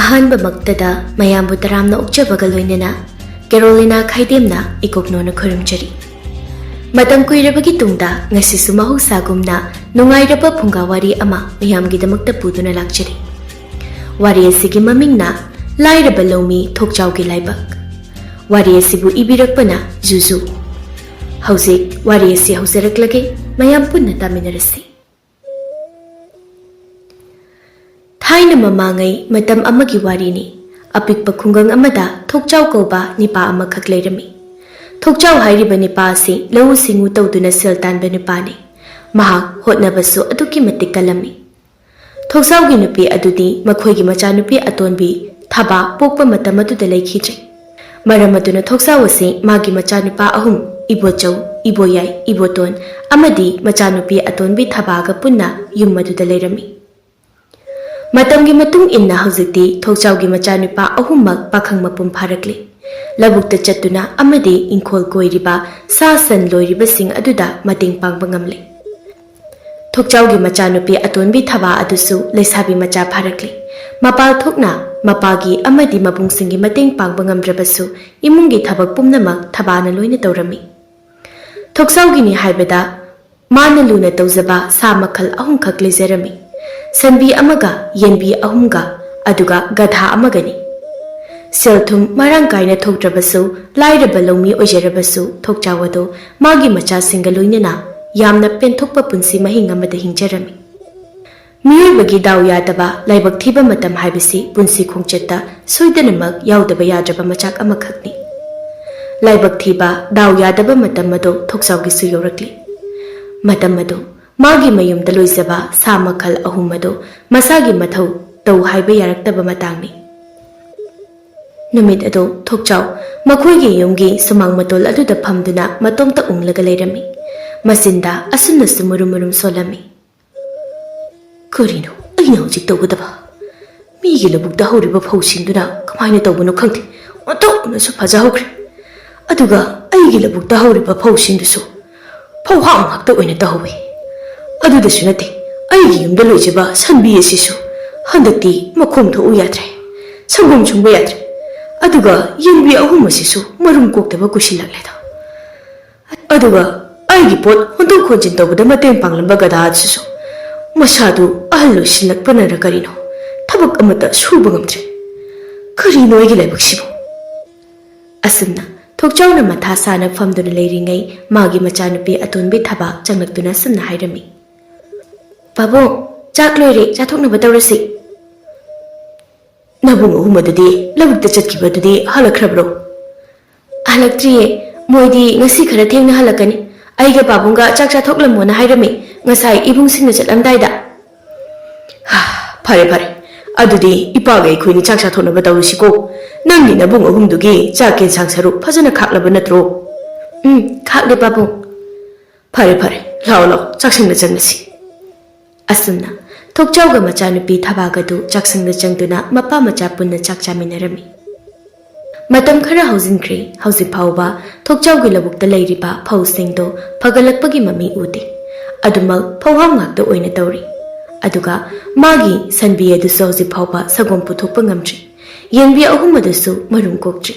ꯑꯍꯥꯟꯕꯃꯛꯇꯗ ꯃꯌꯥꯝꯕꯨ ꯇꯔꯥꯝꯅ ꯑꯣꯛꯆꯕꯒ ꯂꯣꯏꯅꯅ ꯀꯦꯔꯣꯂꯤꯅꯥ ꯈꯥꯏꯗꯦꯝꯅ ꯏꯀꯣꯛꯅꯣꯅ ꯈꯨꯔꯨꯝꯖꯔꯤ꯫ ꯃꯇꯝ ꯀꯨꯏꯔꯕꯒꯤ ꯇꯨꯡꯗ ꯉꯁꯤꯁꯨ ꯃꯍꯧꯁꯥꯒꯨꯝꯅ ꯅꯨꯡꯉꯥꯏꯔꯕ ꯐꯨꯡꯒꯥꯋꯥꯔꯤ ꯑꯃ ꯃꯌꯥꯝꯒꯤꯗꯃꯛꯇ ꯄꯨꯗꯨꯅ ꯂꯥꯛꯆꯔꯤ꯫ ꯋꯥꯔꯤ ꯑꯁꯤꯒꯤ ꯃꯃꯤꯡꯅ ꯂꯥꯏꯔꯕ ꯂꯧꯃꯤ ꯊꯣꯛꯆꯥꯎꯒꯤ ꯂꯥꯏꯕꯛ꯫ ꯋꯥꯔꯤ ꯑꯁꯤꯕꯨ ꯏꯕꯤꯔꯛꯄꯅ ꯖꯨꯖꯨ꯫ ꯍꯧꯖꯤꯛ ꯋꯥꯔꯤ ꯑꯁꯤ ꯍꯧꯖꯔꯛꯂꯒꯦ, ꯃꯌꯥꯝ ꯄꯨꯟꯅ ꯇꯥꯃꯤꯟꯅꯔꯁꯤ꯫ ꯊꯥꯏꯅ ꯃꯃꯥꯡꯉꯩ ꯃꯇꯝ ꯑꯃꯒꯤ ꯋꯥꯔꯤꯅꯤ꯫ ꯑꯄꯤꯛꯄ ꯈꯨꯡꯒꯪ ꯑꯃꯗ ꯊꯣꯛꯆꯥꯎ ꯀꯧꯕ ꯅꯤꯄꯥ ꯑꯃꯈꯛ ꯂꯩꯔꯝꯃꯤ꯫ ꯊꯣꯛꯆꯥꯎ ꯍꯥꯏꯔꯤꯕ ꯅꯤꯄꯥ ꯑꯁꯤ ꯂꯧꯎ ꯁꯤꯡꯎ ꯇꯧꯗꯨꯅ ꯁꯦꯜ ꯇꯥꯟꯕ ꯅꯨꯄꯥꯅꯤ꯫ ꯃꯍꯥꯛ ꯍꯣꯠꯅꯕꯁꯨ ꯑꯗꯨꯛꯀꯤ ꯃꯇꯤꯛ ꯀꯜꯂꯝꯃꯤ꯫ ꯊꯣꯛꯆꯥꯎꯒꯤ ꯅꯨꯄꯤ ꯑꯗꯨꯗꯤ ꯃꯈꯣꯏꯒꯤ ꯃꯆꯥꯅꯨꯄꯤ ꯑꯇꯣꯟꯕꯤ ꯊꯥꯕꯥ ꯄꯣꯛꯄ ꯃꯇꯝ ꯑꯗꯨꯗ ꯂꯩꯈꯤꯗ꯭ꯔꯦ꯫ ꯃꯔꯝ ꯑꯗꯨꯅ ꯊꯣꯛꯆꯥꯎ ꯑꯁꯤ ꯃꯥꯒꯤ ꯃꯆꯥꯅꯨꯄꯥ ꯑꯍꯨꯝ ꯏꯕꯣꯆꯧ, ꯏꯕꯣꯌꯥꯏ, ꯏꯕꯣꯇꯣꯟ ꯑꯃꯗꯤ ꯃꯆꯥꯅꯨꯄꯤ ꯑꯇꯣꯟꯕꯤ ꯊꯥꯕꯥꯒ ꯄꯨꯟꯅ ꯌꯨꯝ ꯑꯗꯨꯗ ꯂꯩꯔꯝꯃꯤ꯫ ꯃꯇꯝꯒꯤ ꯃꯇꯨꯡ ꯏꯟꯅ ꯍꯧꯖꯤꯛꯇꯤ ꯊꯣꯛꯆꯥꯎꯒꯤ ꯃꯆꯥꯅꯨꯄꯥ ꯑꯍꯨꯝꯃꯛ ꯄꯥꯈꯪ ꯃꯄꯨꯡ ꯐꯥꯔꯛꯂꯤ꯫ ꯂꯧꯕꯨꯛꯇ ꯆꯠꯇꯨꯅ ꯑꯃꯗꯤ ꯏꯪꯈꯣꯜ ꯀꯣꯏꯔꯤꯕ ꯁꯥ ꯁꯟ ꯂꯣꯏꯔꯤꯕꯁꯤꯡ ꯑꯗꯨꯗ ꯃꯇꯦꯡ ꯄꯥꯡꯕ ꯉꯝꯂꯤ꯫ ꯊꯣꯛꯆꯥꯎꯒꯤ ꯃꯆꯥꯅꯨꯄꯤ ꯑꯇꯣꯟꯕꯤ ꯊꯥꯕꯥ ꯑꯗꯨꯁꯨ ꯂꯩꯁꯥꯕꯤ ꯃꯆꯥ ꯐꯥꯔꯛꯂꯤ꯫ ꯃꯄꯥꯜ ꯊꯣꯛꯅ ꯃꯄꯥꯒꯤ ꯑꯃꯗꯤ ꯃꯕꯨꯡꯁꯤꯡꯒꯤ ꯃꯇꯦꯡ ꯄꯥꯡꯕ ꯉꯝꯗ꯭ꯔꯕꯁꯨ ꯏꯃꯨꯡꯒꯤ ꯊꯕꯛ ꯄꯨꯝꯅꯃꯛ ꯊꯥꯕꯥꯅ ꯂꯣꯏꯅ ꯇꯧꯔꯝꯃꯤ꯫ ꯊꯣꯛꯆꯥꯎꯒꯤꯅꯤ ꯍꯥꯏꯕꯗ ꯃꯥꯅ ꯂꯨꯅ ꯇꯧꯖꯕ ꯁꯥ ꯃꯈꯜ ꯑꯍꯨꯝꯈꯛ ꯂꯩꯖꯔꯝꯃꯤ꯫ ꯁꯟꯕꯤ ꯑꯃꯒ, ꯌꯦꯟꯕꯤ ꯑꯍꯨꯝꯒ, ꯑꯗꯨꯒ ꯒꯙꯥ ꯑꯃꯒꯅꯤ꯫ ꯁꯦꯜ ꯊꯨꯝ ꯃꯔꯥꯡ ꯀꯥꯏꯅ ꯊꯣꯛꯇ꯭ꯔꯕꯁꯨ ꯂꯥꯏꯔꯕ ꯂꯧꯃꯤ ꯑꯣꯏꯖꯔꯕꯁꯨ ꯊꯣꯛꯆꯥꯎ ꯑꯗꯨ ꯃꯥꯒꯤ ꯃꯆꯥꯁꯤꯡꯒ ꯂꯣꯏꯅꯅ ꯌꯥꯝꯅ ꯄꯦꯟꯊꯣꯛꯄ ꯄꯨꯟꯁꯤ ꯃꯍꯤꯡ ꯑꯃꯗ ꯍꯤꯡꯖꯔꯝꯃꯤ꯫ ꯃꯤꯑꯣꯏꯕꯒꯤ ꯗꯥꯎ ꯌꯥꯗꯕ ꯂꯥꯏꯕꯛ ꯊꯤꯕ ꯃꯇꯝ ꯍꯥꯏꯕꯁꯤ ꯄꯨꯟꯁꯤ ꯈꯣꯡꯆꯠꯇ ꯁꯣꯏꯗꯅꯃꯛ ꯌꯥꯎꯗꯕ ꯌꯥꯗ꯭ꯔꯕ ꯃꯆꯥꯛ ꯑꯃꯈꯛꯅꯤ꯫ ꯂꯥꯏꯕꯛ ꯊꯤꯕ, ꯗꯥꯎ ꯌꯥꯗꯕ ꯃꯇꯝ ꯑꯗꯨ ꯊꯣꯛꯆꯥꯎꯒꯤꯁꯨ ꯌꯧꯔꯛꯂꯤ꯫ ꯃꯇꯝ ꯑꯗꯨ ꯃꯥꯒꯤ ꯃꯌꯨꯝꯗ ꯂꯣꯏꯖꯕ ꯁꯥ ꯃꯈꯜ ꯑꯍꯨꯝ ꯑꯗꯨ ꯃꯁꯥꯒꯤ ꯃꯊꯧ ꯇꯧ ꯍꯥꯏꯕ ꯌꯥꯔꯛꯇꯕ ꯃꯇꯥꯡꯅꯤ꯫ ꯅꯨꯃꯤꯠ ꯑꯗꯨ ꯊꯣꯛꯆꯥꯎ ꯃꯈꯣꯏꯒꯤ ꯌꯨꯝꯒꯤ ꯁꯨꯃꯥꯡ ꯃꯇꯣꯜ ꯑꯗꯨꯗ ꯐꯝꯗꯨꯅ ꯃꯇꯣꯝꯇ ꯎꯪꯂꯒ ꯂꯩꯔꯝꯃꯤ꯫ ꯃꯆꯤꯟꯗ ꯑꯁꯨꯝꯅꯁꯨ ꯃꯨꯔꯨꯝ ꯃꯨꯔꯨꯝ ꯁꯣꯜꯂꯝꯃꯤ꯫ ꯀꯔꯤꯅꯣ ꯑꯩꯅ ꯍꯧꯖꯤꯛ ꯇꯧꯒꯗꯕ? ꯃꯤꯒꯤ ꯂꯧꯕꯨꯛꯇ ꯍꯧꯔꯤꯕ ꯐꯧꯁꯤꯡꯗꯨꯅ ꯀꯃꯥꯏꯅ ꯇꯧꯕꯅꯣ ꯈꯪꯗꯦ, ꯑꯣꯟꯊꯣꯛꯅꯁꯨ ꯐꯖꯍꯧꯈ꯭ꯔꯦ꯫ ꯑꯗꯨꯒ ꯑꯩꯒꯤ ꯂꯧꯕꯨꯛꯇ ꯍꯧꯔꯤꯕ ꯐꯧꯁꯤꯡꯗꯨꯁꯨ ꯐꯧꯍꯥꯝ ꯉꯥꯛꯇ ꯑꯣꯏꯅ ꯇꯧꯍꯧꯏ꯫ ꯑꯗꯨꯗꯁꯨ ꯅꯠꯇꯦ, ꯑꯩꯒꯤ ꯌꯨꯝꯗ ꯂꯣꯏꯖꯕ ꯁꯟꯕꯤ ꯑꯁꯤꯁꯨ ꯍꯟꯗꯛꯇꯤ ꯃꯈꯣꯝ ꯊꯣꯛꯎ ꯌꯥꯗ꯭ꯔꯦ, ꯁꯪꯒꯣꯝ ꯁꯨꯡꯕ ꯌꯥꯗ꯭ꯔꯦ꯫ ꯑꯗꯨꯒ ꯌꯦꯟꯕꯤ ꯑꯍꯨꯝ ꯑꯁꯤꯁꯨ ꯃꯔꯨꯝ ꯀꯣꯛꯇꯕ ꯀꯨꯏꯁꯤꯜꯂꯛꯂꯦꯗ꯫ ꯑꯗꯨꯒ ꯑꯩꯒꯤ ꯄꯣꯠ ꯍꯣꯟꯗꯣꯛ ꯍꯣꯟꯖꯤꯟ ꯇꯧꯕꯗ ꯃꯇꯦꯡ ꯄꯥꯡꯂꯝꯕ ꯒꯙꯥ ꯑꯗꯨꯁꯨ ꯃꯁꯥꯗꯨ ꯑꯍꯜ ꯑꯣꯏꯁꯤꯜꯂꯛꯄꯅꯔ ꯀꯔꯤꯅꯣ ꯊꯕꯛ ꯑꯃꯠꯇ ꯁꯨꯕ ꯉꯝꯗ꯭ꯔꯦ꯫ ꯀꯔꯤꯅꯣ ꯑꯩꯒꯤ ꯂꯥꯏꯕꯛꯁꯤꯕꯨ? ꯑꯁꯨꯝꯅ ꯊꯣꯛꯆꯥꯎꯅ ꯃꯊꯥ ꯁꯥꯅ ꯐꯝꯗꯨꯅ ꯂꯩꯔꯤꯉꯩ ꯃꯥꯒꯤ ꯃꯆꯥꯅꯨꯄꯤ ꯑꯇꯣꯟꯕꯤ ꯊꯥꯕꯥ ꯆꯪꯂꯛꯇꯨꯅ ꯑꯁꯨꯝꯅ ꯍꯥꯏꯔꯝꯃꯤ꯫ ꯄꯥꯕꯨꯡ, ꯆꯥꯛ ꯂꯣꯏꯔꯦ, ꯆꯥꯊꯣꯛꯅꯕ ꯇꯧꯔꯁꯤ꯫ ꯅꯕꯨꯡ ꯑꯍꯨꯝ ꯑꯗꯨꯗꯤ ꯂꯧꯕꯨꯛꯇ ꯆꯠꯈꯤꯕꯗꯨꯗꯤ ꯍꯜꯂꯛꯈ꯭ꯔꯕ꯭ꯔꯣ? ꯍꯜꯂꯛꯇ꯭ꯔꯤꯌꯦ, ꯃꯣꯏꯗꯤ ꯉꯁꯤ ꯈꯔ ꯊꯦꯡꯅ ꯍꯜꯂꯛꯀꯅꯤ꯫ ꯑꯩꯒ ꯄꯥꯕꯨꯡꯒ ꯆꯥꯛ ꯆꯥꯊꯣꯛꯂꯝꯃꯣꯅ ꯍꯥꯏꯔꯝꯃꯤ ꯉꯁꯥꯏ ꯏꯕꯨꯡꯁꯤꯡꯅ ꯆꯠꯂꯝꯗꯥꯏꯗ꯫ ꯐꯔꯦ ꯐꯔꯦ, ꯑꯗꯨꯗꯤ ꯏꯄꯥꯒ ꯑꯩꯈꯣꯏꯅꯤ ꯆꯥꯛ ꯆꯥꯊꯣꯛꯅꯕ ꯇꯧꯔꯁꯤꯀꯣ꯫ ꯅꯪꯒꯤ ꯅꯕꯨꯡ ꯑꯍꯨꯝꯗꯨꯒꯤ ꯆꯥꯛ ꯌꯦꯟꯁꯥꯡ ꯁꯔꯨꯛ ꯐꯖꯅ ꯈꯥꯛꯂꯕ ꯅꯠꯇ꯭ꯔꯣ? ꯈꯥꯛꯂꯦ ꯄꯥꯕꯨꯡ꯫ ꯐꯔꯦ ꯐꯔꯦ, ꯂꯥꯛꯑꯣ ꯂꯥꯛꯑꯣ, ꯆꯥꯛꯁꯪꯗ ꯆꯪꯂꯁꯤ꯫ ꯑꯁꯨꯝꯅ ꯊꯣꯛꯆꯥꯎꯒ ꯃꯆꯥꯅꯨꯄꯤ ꯊꯥꯕꯥꯒꯗꯨ ꯆꯥꯛꯁꯪꯗ ꯆꯪꯗꯨꯅ ꯃꯄꯥ ꯃꯆꯥ ꯄꯨꯟꯅ ꯆꯥꯛ ꯆꯥꯃꯤꯟꯅꯔꯝꯃꯤ꯫ ꯃꯇꯝ ꯈꯔ ꯍꯧꯖꯤꯟꯈ꯭ꯔꯦ꯫ ꯍꯧꯖꯤꯛ ꯐꯥꯎꯕ ꯊꯣꯛꯆꯥꯎꯒꯤ ꯂꯧꯕꯨꯛꯇ ꯂꯩꯔꯤꯕ ꯐꯧꯁꯤꯡꯗꯣ ꯐꯒꯠꯂꯛꯄꯒꯤ ꯃꯃꯤ ꯎꯗꯦ꯫ ꯑꯗꯨꯃꯛ ꯐꯧꯍꯥꯝ ꯉꯥꯛꯇ ꯑꯣꯏꯅ ꯇꯧꯔꯤ꯫ ꯑꯗꯨꯒ ꯃꯥꯒꯤ ꯁꯟꯕꯤ ꯑꯗꯨꯁꯨ ꯍꯧꯖꯤꯛ ꯐꯥꯎꯕ ꯁꯪꯒꯣꯝ ꯄꯨꯊꯣꯛꯄ ꯉꯝꯗ꯭ꯔꯤ꯫ ꯌꯦꯟꯕꯤ ꯑꯍꯨꯝ ꯑꯗꯨꯁꯨ ꯃꯔꯨꯝ ꯀꯣꯛꯇ꯭ꯔꯤ꯫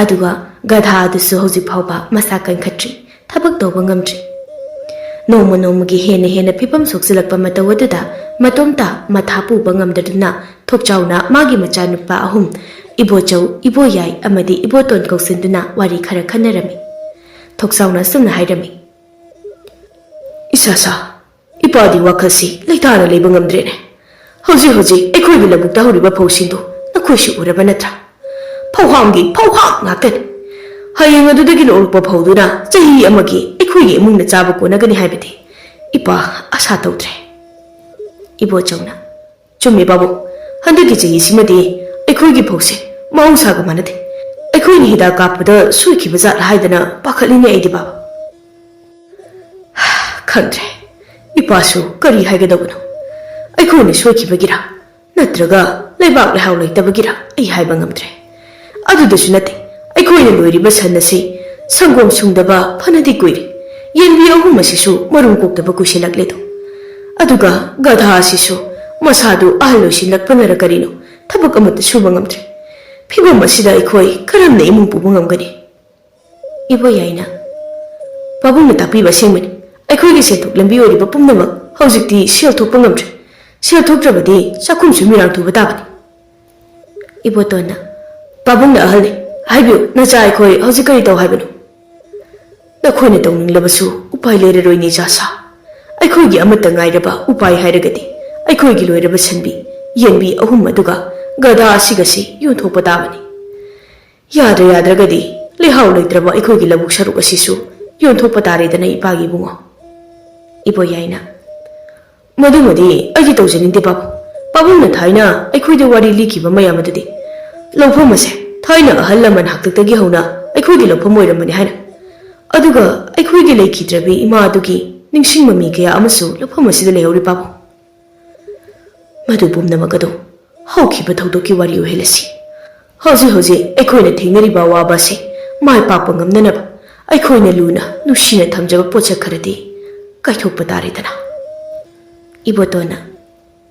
ꯑꯗꯨꯒ ꯒꯙꯥ ꯑꯗꯨꯁꯨ ꯍꯧꯖꯤꯛ ꯐꯥꯎꯕ ꯃꯁꯥ ꯀꯟꯈꯠꯇ꯭ꯔꯤ, ꯊꯕꯛ ꯇꯧꯕ ꯉꯝꯗ꯭ꯔꯤ꯫ ꯅꯣꯡꯃ ꯅꯣꯡꯃꯒꯤ ꯍꯦꯟꯅ ꯍꯦꯟꯅ ꯐꯤꯕꯝ ꯁꯣꯛꯆꯤꯜꯂꯛꯄ ꯃꯇꯧ ꯑꯗꯨꯗ ꯃꯇꯣꯝꯇ ꯃꯊꯥ ꯄꯨꯕ ꯉꯝꯗꯗꯨꯅ ꯊꯣꯛꯆꯥꯎꯅ ꯃꯥꯒꯤ ꯃꯆꯥꯅꯨꯄꯥ ꯑꯍꯨꯝ ꯏꯕꯣꯆꯧ, ꯏꯕꯣꯌꯥꯏ ꯑꯃꯗꯤ ꯏꯕꯣꯇꯣꯟ ꯀꯧꯁꯤꯟꯗꯨꯅ ꯋꯥꯔꯤ ꯈꯔ ꯈꯟꯅꯔꯝꯃꯤ꯫ ꯊꯣꯛꯆꯥꯎꯅ ꯑꯁꯨꯝꯅ ꯍꯥꯏꯔꯝꯃꯤ꯫ ꯏꯁꯥ ꯏꯄꯥꯗꯤ ꯋꯥꯈꯜꯁꯤ ꯂꯩꯇꯥꯅ ꯂꯩꯕ ꯉꯝꯗ꯭ꯔꯦꯅꯦ꯫ ꯍꯧꯖꯤꯛ ꯑꯩꯈꯣꯏꯒꯤ ꯂꯧꯕꯨꯛꯇ ꯍꯧꯔꯤꯕ ꯐꯧꯁꯤꯡꯗꯨ ꯅꯈꯣꯏꯁꯨ ꯎꯔꯕ ꯅꯠꯇ꯭ꯔꯥ? ꯐꯧꯍꯥꯝꯒꯤ ꯐꯧꯍꯥꯝ ꯉꯥꯛꯇꯅꯤ꯫ ꯍꯌꯦꯡ ꯑꯗꯨꯗꯒꯤ ꯂꯧꯔꯛꯄ ꯐꯧꯗꯨꯅ ꯆꯍꯤ ꯑꯃꯒꯤ ꯑꯩꯈꯣꯏꯒꯤ ꯏꯃꯨꯡꯅ ꯆꯥꯕ ꯀꯣꯟꯅꯒꯅꯤ ꯍꯥꯏꯕꯗꯤ ꯏꯄꯥ ꯑꯁꯥ ꯇꯧꯗ꯭ꯔꯦ꯫ ꯏꯕꯣꯆꯧꯅ ꯆꯨꯝꯃꯤ ꯄꯥꯕꯨꯡ, ꯍꯟꯗꯛꯀꯤ ꯆꯍꯤꯁꯤꯃꯗꯤ ꯑꯩꯈꯣꯏꯒꯤ ꯐꯧꯁꯦ ꯃꯍꯧꯁꯥꯒ ꯃꯥꯟꯅꯗꯦ꯫ ꯑꯩꯈꯣꯏꯅ ꯍꯤꯗꯥꯛ ꯀꯥꯞꯄꯗ ꯁꯣꯏꯈꯤꯕ ꯖꯥꯠꯂ ꯍꯥꯏꯗꯅ ꯄꯥꯈꯠꯂꯤꯅꯦ ꯑꯩꯗꯤ ꯕꯥꯕꯥ꯫ ꯈꯪꯗ꯭ꯔꯦ, ꯏꯄꯥꯁꯨ ꯀꯔꯤ ꯍꯥꯏꯒꯗꯧꯕꯅꯣ? ꯑꯩꯈꯣꯏꯅ ꯁꯣꯏꯈꯤꯕꯒꯤꯔ ꯅꯠꯇ꯭ꯔꯒ ꯂꯩꯕꯥꯛ ꯂꯩꯍꯥꯎ ꯂꯩꯇꯕꯒꯤꯔ ꯑꯩ ꯍꯥꯏꯕ ꯉꯝꯗ꯭ꯔꯦ꯫ ꯑꯗꯨꯗꯁꯨ ꯅꯠꯇꯦ, ꯑꯩꯈꯣꯏꯅ ꯂꯣꯏꯔꯤꯕ ꯁꯟ ꯑꯁꯤ ꯁꯪꯒꯣꯝ ꯁꯨꯡꯗꯕ ꯐꯅꯗꯤ ꯀꯨꯏꯔꯦ꯫ ꯌꯦꯟꯕꯤ ꯑꯍꯨꯝ ꯑꯁꯤꯁꯨ ꯃꯔꯨꯝ ꯀꯣꯛꯇꯕ ꯀꯨꯏꯁꯤꯜꯂꯛꯂꯦꯗꯣ꯫ ꯑꯗꯨꯒ ꯒꯙꯥ ꯑꯁꯤꯁꯨ ꯃꯁꯥꯗꯨ ꯑꯍꯜ ꯑꯣꯏꯁꯤꯜꯂꯛꯄꯅꯔ ꯀꯔꯤꯅꯣ ꯊꯕꯛ ꯑꯃꯠꯇ ꯁꯨꯕ ꯉꯝꯗ꯭ꯔꯦ ꯐꯤꯕꯝ ꯑꯁꯤꯗ ꯑꯩꯈꯣꯏ ꯀꯔꯝꯅ ꯏꯃꯨꯡ ꯄꯨꯕ ꯉꯝꯒꯅꯤ ꯏꯕꯣꯌꯥꯏꯅ ꯄꯥꯕꯨꯡꯅ ꯇꯥꯛꯄꯤꯕ ꯑꯁꯦꯡꯕꯅꯤ ꯑꯩꯈꯣꯏꯒꯤ ꯁꯦꯟꯊꯣꯛ ꯂꯝꯕꯤ ꯑꯣꯏꯔꯤꯕ ꯄꯨꯝꯅꯃꯛ ꯍꯧꯖꯤꯛꯇꯤ ꯁꯦꯜ ꯊꯣꯛꯄ ꯉꯝꯗ꯭ꯔꯦ ꯁꯦꯜ ꯊꯣꯛꯇ꯭ꯔꯕꯗꯤ ꯆꯥꯛꯈꯨꯝꯁꯨ ꯃꯤꯔꯥꯡ ꯊꯨꯕ ꯇꯥꯕꯅꯤ ꯏꯕꯣꯇꯣꯟꯅ ꯄꯥꯕꯨꯡꯅ ꯑꯍꯜꯅꯤ ꯍꯥꯏꯕꯤꯌꯨ ꯅꯆꯥ ꯑꯩꯈꯣꯏ ꯍꯧꯖꯤꯛ ꯀꯔꯤ ꯇꯧ ꯍꯥꯏꯕꯅꯣ ꯅꯈꯣꯏꯅ ꯇꯧꯅꯤꯡꯂꯕꯁꯨ ꯎꯄꯥꯏ ꯂꯩꯔꯔꯣꯏꯅꯦ ꯏꯆꯥꯁꯥ ꯑꯩꯈꯣꯏꯒꯤ ꯑꯃꯠꯇ ꯉꯥꯏꯔꯕ ꯎꯄꯥꯏ ꯍꯥꯏꯔꯒꯗꯤ ꯑꯩꯈꯣꯏꯒꯤ ꯂꯣꯏꯔꯕ ꯁꯟꯕꯤ ꯌꯦꯟꯕꯤ ꯑꯍꯨꯝ ꯑꯗꯨꯒ ꯒꯙꯥ ꯑꯁꯤꯒꯁꯤ ꯌꯣꯟꯊꯣꯛꯄ ꯇꯥꯕꯅꯤ ꯌꯥꯗ꯭ꯔꯒꯗꯤ ꯂꯩꯍꯥꯎ ꯂꯩꯇ꯭ꯔꯕ ꯑꯩꯈꯣꯏꯒꯤ ꯂꯧꯕꯨꯛ ꯁꯔꯨꯛ ꯑꯁꯤꯁꯨ ꯌꯣꯟꯊꯣꯛꯄ ꯇꯥꯔꯦꯗꯅ ꯏꯄꯥꯒꯤ ꯏꯕꯨꯡꯉꯣ ꯏꯕꯣꯌꯥꯏꯅ ꯃꯗꯨꯃꯗꯤ ꯑꯩꯗꯤ ꯇꯧꯖꯅꯤꯡꯗꯦ ꯄꯥꯕꯨꯡꯅ ꯊꯥꯏꯅ ꯑꯩꯈꯣꯏꯗ ꯋꯥꯔꯤ ꯂꯤꯈꯤꯕ ꯃꯌꯥꯝ ꯑꯗꯨꯗꯤ ꯂꯧꯐꯝ ꯑꯁꯦ ꯊꯥꯏꯅ ꯑꯍꯜ ꯂꯃꯟ ꯍꯥꯛꯇꯛꯇꯒꯤ ꯍꯧꯅ ꯑꯩꯈꯣꯏꯒꯤ ꯂꯧꯐꯝ ꯑꯣꯏꯔꯝꯕꯅꯤ ꯍꯥꯏꯅ ꯑꯗꯨꯒ ꯑꯩꯈꯣꯏꯒꯤ ꯂꯩꯈꯤꯗ꯭ꯔꯕꯤ ꯏꯃꯥ ꯑꯗꯨꯒꯤ ꯅꯤꯡꯁꯤꯡꯕ ꯃꯤ ꯀꯌꯥ ꯑꯃꯁꯨ ꯂꯧꯐꯝ ꯑꯁꯤꯗ ꯂꯩꯍꯧꯔꯤ ꯄꯥꯕꯨꯡ ꯃꯗꯨ ꯄꯨꯝꯅꯃꯛ ꯑꯗꯨ ꯍꯧꯈꯤꯕ ꯊꯧꯗꯣꯛꯀꯤ ꯋꯥꯔꯤ ꯑꯣꯏꯍꯜꯂꯁꯤ ꯍꯧꯖꯤꯛ ꯑꯩꯈꯣꯏꯅ ꯊꯦꯡꯅꯔꯤꯕ ꯑꯋꯥꯕ ꯑꯁꯤ ꯃꯥꯏ ꯄꯥꯛꯄ ꯉꯝꯅꯅꯕ ꯑꯩꯈꯣꯏꯅ ꯂꯨꯅ ꯅꯨꯡꯁꯤꯅ ꯊꯝꯖꯕ ꯄꯣꯠꯁꯛ ꯈꯔꯗꯤ ꯀꯥꯏꯊꯣꯛꯄ ꯇꯥꯔꯦꯗꯅ ꯏꯕꯣꯇꯣꯟꯅ